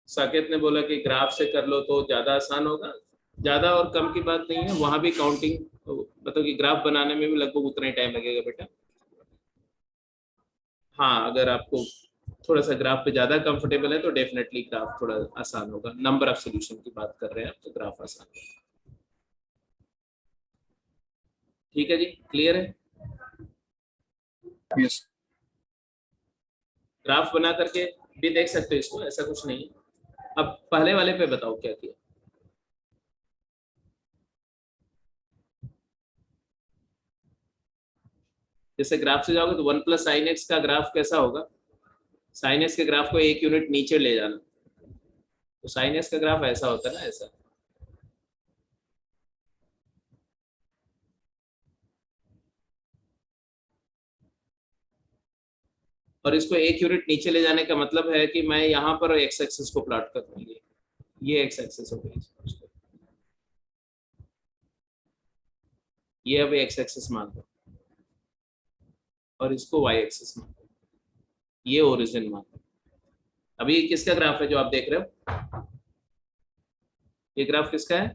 साकेत ने बोला कि ग्राफ से कर लो तो ज्यादा आसान होगा। ज्यादा और कम की बात नहीं है, वहां भी काउंटिंग, मतलब कि ग्राफ बनाने में भी लगभग उतना ही टाइम लगेगा बेटा। हाँ, अगर आपको थोड़ा सा ग्राफ पे ज्यादा कंफर्टेबल है तो डेफिनेटली ग्राफ थोड़ा आसान होगा। नंबर ऑफ सोल्यूशन की बात कर रहे हैं आप, तो ग्राफ आसान होगा। ठीक है जी, क्लियर है? यस ग्राफ बना करके भी देख सकते हो इसको, ऐसा कुछ नहीं है। अब पहले वाले पे बताओ क्या किया। जैसे ग्राफ से जाओगे तो 1 प्लस साइन एक्स का ग्राफ कैसा होगा? साइन एक्स के ग्राफ को 1 यूनिट नीचे ले जाना, तो साइन एक्स का ग्राफ ऐसा होता है ना, ऐसा। और इसको 1 यूनिट नीचे ले जाने का मतलब है कि मैं यहाँ पर एक्स एक्सिस को प्लॉट कर दूंगी, ये एक्स एक्सिस हो गई, ये अब एक्स एक्सिस मान लो, और इसको वाई एक्सिस मान लो, ये ओरिजिन मान लो। अभी किसका ग्राफ है जो आप देख रहे हो? ये ग्राफ किसका है?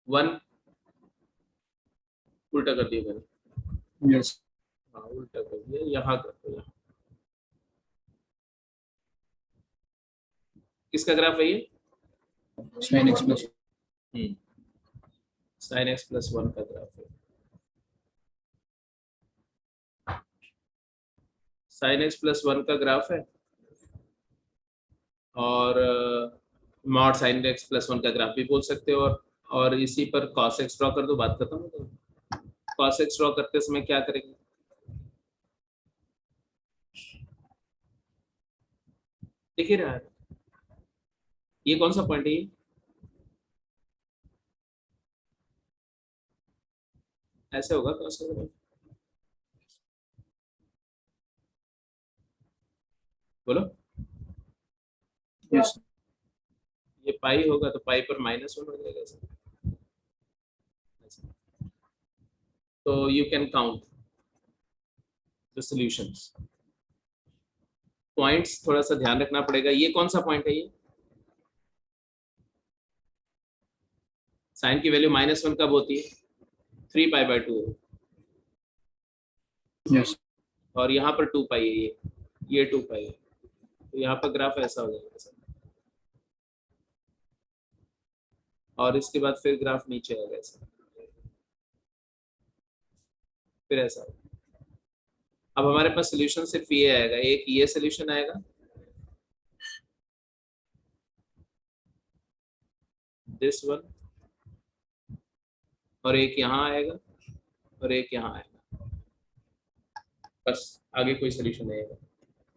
1 उल्टा कर दिया मैंने, यस हाँ उल्टा कर दिया, यहाँ कर दो, यहाँ। किसका ग्राफ है ये? Sine x plus sine x plus 1 का ग्राफ है। साइन एक्स प्लस 1 का ग्राफ है, और मॉड साइन एक्स प्लस 1 का ग्राफ भी बोल सकते हो, और इसी पर कॉस एक्स ड्रॉ कर दो, बात खत्म हो गई। कॉस एक्स ड्रॉ करते समय क्या करेंगे? दिख ही रहा है, ये कौन सा पॉइंट है? ये ऐसे होगा कॉस एक्स, बोलो। यस ये पाई होगा तो पाई पर -1 हो जाएगा ऐसे। तो you can count the solutions. Points थोड़ा सा ध्यान रखना पड़ेगा। ये कौन सा पॉइंट है? ये साइन की वैल्यू -1 कब होती है? 3π/2, यस और यहाँ पर 2π है, ये 2π है, तो यहाँ पर ग्राफ ऐसा हो जाएगा ऐसा। और इसके बाद फिर ग्राफ नीचे आएगा ऐसा, फिर ऐसा होगा। अब हमारे पास सोल्यूशन सिर्फ ये आएगा, एक ये सोल्यूशन आएगा, दिस वन, और एक यहाँ आएगा, और एक यहाँ आएगा, बस आगे कोई सोल्यूशन नहीं आएगा।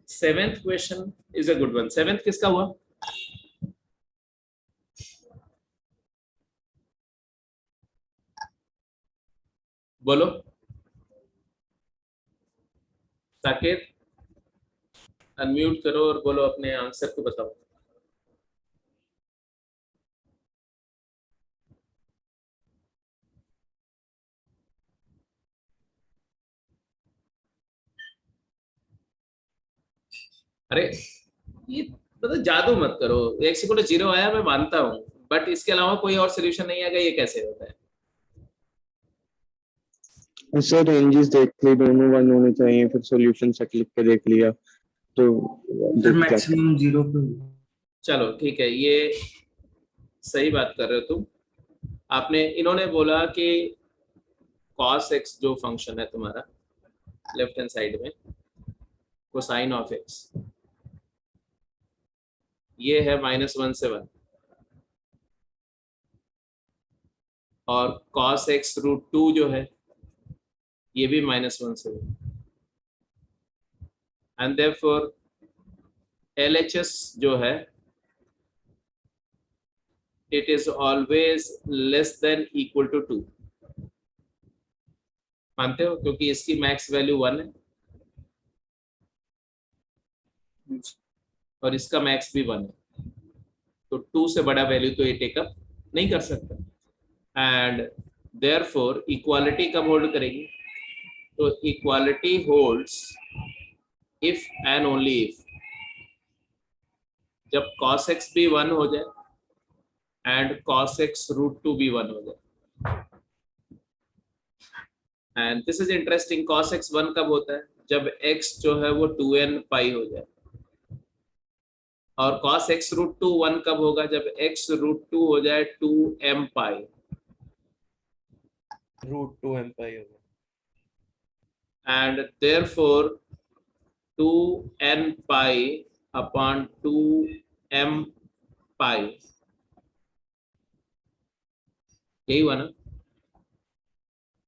7th question is a good one. 7th किसका हुआ? बोलो साकेत, अनम्यूट करो और बोलो, अपने आंसर को बताओ। अरे ये मतलब जादू मत करो, x इक्वल टू 0 आया मैं मानता हूँ, बट इसके अलावा कोई और सोल्यूशन नहीं आएगा, ये कैसे होता है? सर रेंजेस देख ली, दोनों वन होने चाहिए, फिर सॉल्यूशन से क्लिक पे देख लिया तो मैक्सिमम 0 पे। चलो ठीक है, ये सही बात कर रहे हो तुम। आपने, इन्होंने बोला कि cos x जो फंक्शन है तुम्हारा लेफ्ट हैंड साइड में, कोसाइन ऑफ x, ये है -1 से 1, और cos x √2 जो है ये भी -1 से 1, एंड देयरफॉर LHS जो है it is always less than equal to 2। मानते हो? क्योंकि इसकी मैक्स वैल्यू 1 है और इसका मैक्स भी 1 है, तो 2 से बड़ा वैल्यू तो ये टेकअप नहीं कर सकता, एंड देयरफॉर इक्वालिटी कब होल्ड करेगी? तो equality holds if and only if जब cos x भी 1 हो जाए एंड cos x √2 भी 1 हो जाए। And this is interesting, cos x 1 कब होता है? जब x जो है वो 2n π हो जाए, और cos x √2 1 कब होगा? जब x √2 हो जाए 2m π। √2m pi होगा। and therefore 2n pi upon 2m pi, यही हुआ ना,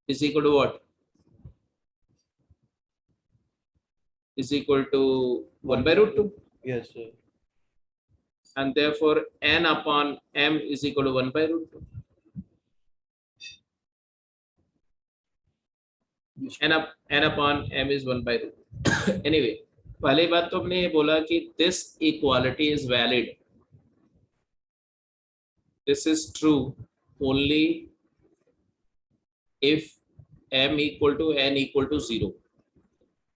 is equal to what? Is equal to 1 by √2, Yes sir। and therefore n upon m is equal to 1 by √2. n upon m is 1 by √2. Anyway, पहली बात तो हमने ये बोला कि this equality is valid. This is true only if m equal to n equal to 0.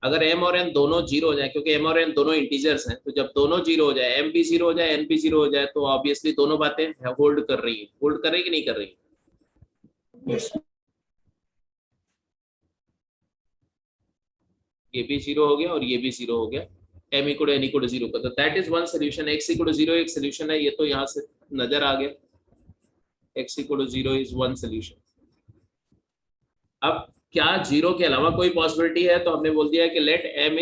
अगर m और n दोनों 0 हो जाए, क्योंकि m और n दोनों इंटीजर्स हैं, तो जब दोनों 0 हो जाए, m भी 0 हो जाए, n भी 0 हो जाए, तो ऑब्वियसली दोनों बातें होल्ड कर रही है। होल्ड कर रही है कि नहीं कर रही है? ये भी 0 हो गया और ये भी 0 हो गया, m equal to n equal to 0 का, तो that is one solution. x equal to 0 एक सोल्यूशन है, ये तो यहाँ से नजर आ गया, x equal to 0 is one solution. अब क्या 0 के अलावा कोई पॉसिबिलिटी है? तो हमने बोल दिया कि let m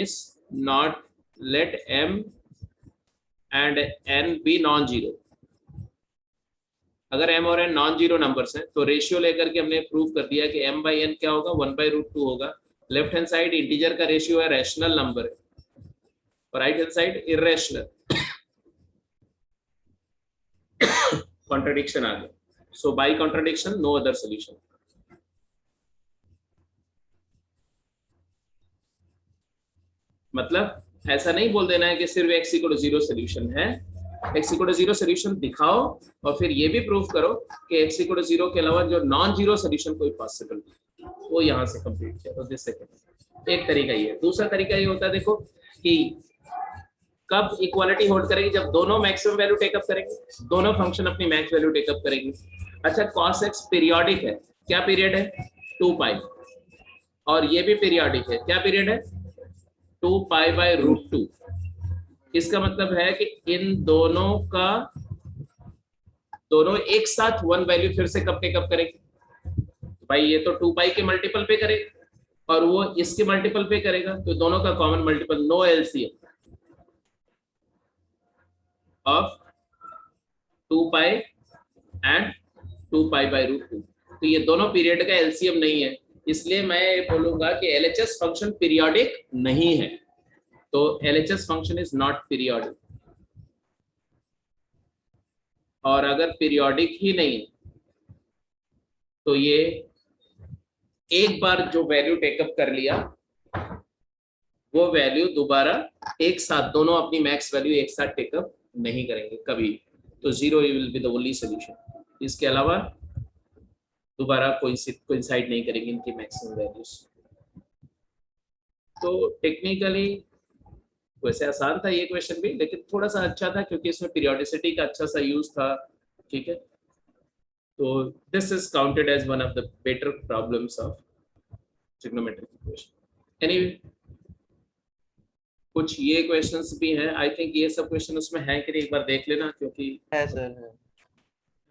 and n be non zero. अगर m और n नॉन जीरो नंबर्स हैं तो रेशियो लेकर के हमने प्रूव कर दिया कि m बाई n क्या होगा, 1 बाई √2 होगा। लेफ्ट हैंड साइड इंटीजर का रेशियो है, रैशनल नंबर है, और right hand side irrational. Contradiction आ गया, so by contradiction no other solution. मतलब ऐसा नहीं बोल देना है कि सिर्फ x इक्वल टू 0 सोल्यूशन है, x इक्वल टू 0 सोल्यूशन दिखाओ और फिर ये भी प्रूव करो कि x इक्वल टू 0 के अलावा जो नॉन जीरो सोल्यूशन कोई पॉसिबल नहीं, वो यहाँ से कंप्लीट किया। तो दिस सेकंड एक तरीका ये है। दूसरा तरीका ये होता है, देखो कि कब इक्वालिटी होल्ड करेगी, जब दोनों मैक्सिमम वैल्यू टेकअप करेंगे, दोनों फंक्शन अपनी मैक्स वैल्यू टेकअप करेंगे। अच्छा, cos x पीरियोडिक है, क्या पीरियड है? 2 पाई, और ये भी पीरियोडिक है, क्या पीरियड है? 2 पाई बाय √2। इसका मतलब है कि इन दोनों का दोनों एक साथ वन वैल्यू फिर से कब टेकअप करेंगे? भाई ये तो 2 पाई के मल्टीपल पे करेगा और वो इसके मल्टीपल पे करेगा, तो दोनों का common multiple, no LCM of 2 pi and 2 pi by √2। तो ये दोनों पीरियड का एलसीएम नहीं है, इसलिए मैं बोलूंगा कि एलएचएस फंक्शन पीरियोडिक नहीं है। तो LHS function is not periodic, और अगर पीरियोडिक ही नहीं है तो ये एक बार जो वैल्यू टेकअप कर लिया वो वैल्यू दोबारा एक साथ, दोनों अपनी मैक्स वैल्यू एक साथ टेकअप नहीं करेंगे कभी। तो 0 will be the only solution, इसके अलावा दोबारा कोइंसाइड नहीं करेंगे इनकी मैक्सिमम वैल्यूज। तो टेक्निकली वैसे आसान था ये क्वेश्चन भी, लेकिन थोड़ा सा अच्छा था क्योंकि इसमें पीरियोडिसिटी का अच्छा सा यूज था, ठीक है। तो this is counted as one of the better problems of trigonometric equation. Anyway, कुछ ये क्वेश्चंस भी हैं, आई थिंक ये सब क्वेश्चन उसमें है कि नहीं एक बार देख लेना, क्योंकि है सर,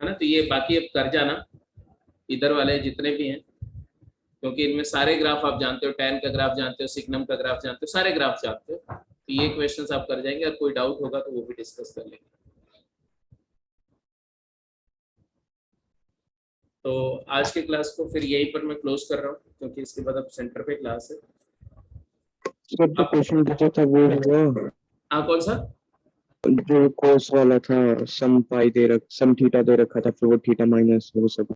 है ना। तो ये बाकी अब कर जाना, इधर वाले जितने भी हैं, क्योंकि इनमें सारे ग्राफ आप जानते हो, टैन का ग्राफ जानते हो, सिग्नम का ग्राफ जानते हो, सारे ग्राफ जानते हो। तो ये क्वेश्चंस आप कर जाएंगे, और कोई डाउट होगा तो वो भी डिस्कस कर लेंगे। तो आज की क्लास को फिर यहीं पर मैं क्लोज कर रहा हूँ, क्योंकि इसके बाद अब सेंटर पे क्लास है। सर जो क्वेश्चन पूछा था वो हुआ? हाँ, कौन सा? जो कोस वाला था, सम पाई सम थीटा दे रखा था, फिर वो थीटा माइनस वो सब।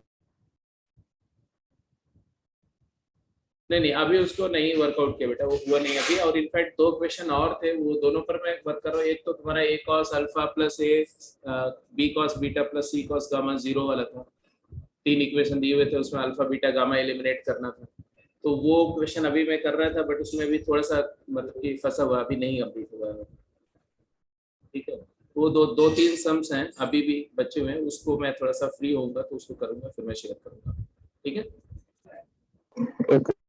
नहीं, अभी उसको नहीं वर्कआउट किया बेटा, वो हुआ नहीं अभी। और इनफैक्ट 2 क्वेश्चन और थे, वो दोनों पर मैं वर्क कर रहा हूँ। एक तो तुम्हारा a cos alpha plus a b cos beta plus c cos gamma 0 वाला था। 3 इक्वेशन दिए हुए थे, उसमें अल्फा बीटा गामा एलिमिनेट करना था। तो वो क्वेश्चन अभी मैं कर रहा था, बट उसमें भी थोड़ा सा मतलब कि फंसा हुआ, अभी नहीं कंप्लीट हुआ है, ठीक है। वो 2-3 सम्स हैं अभी भी बचे हुए हैं, उसको मैं थोड़ा सा फ्री होऊंगा तो उसको करूंगा, फिर मैं शेयर करूंगा, ठीक है। ओके।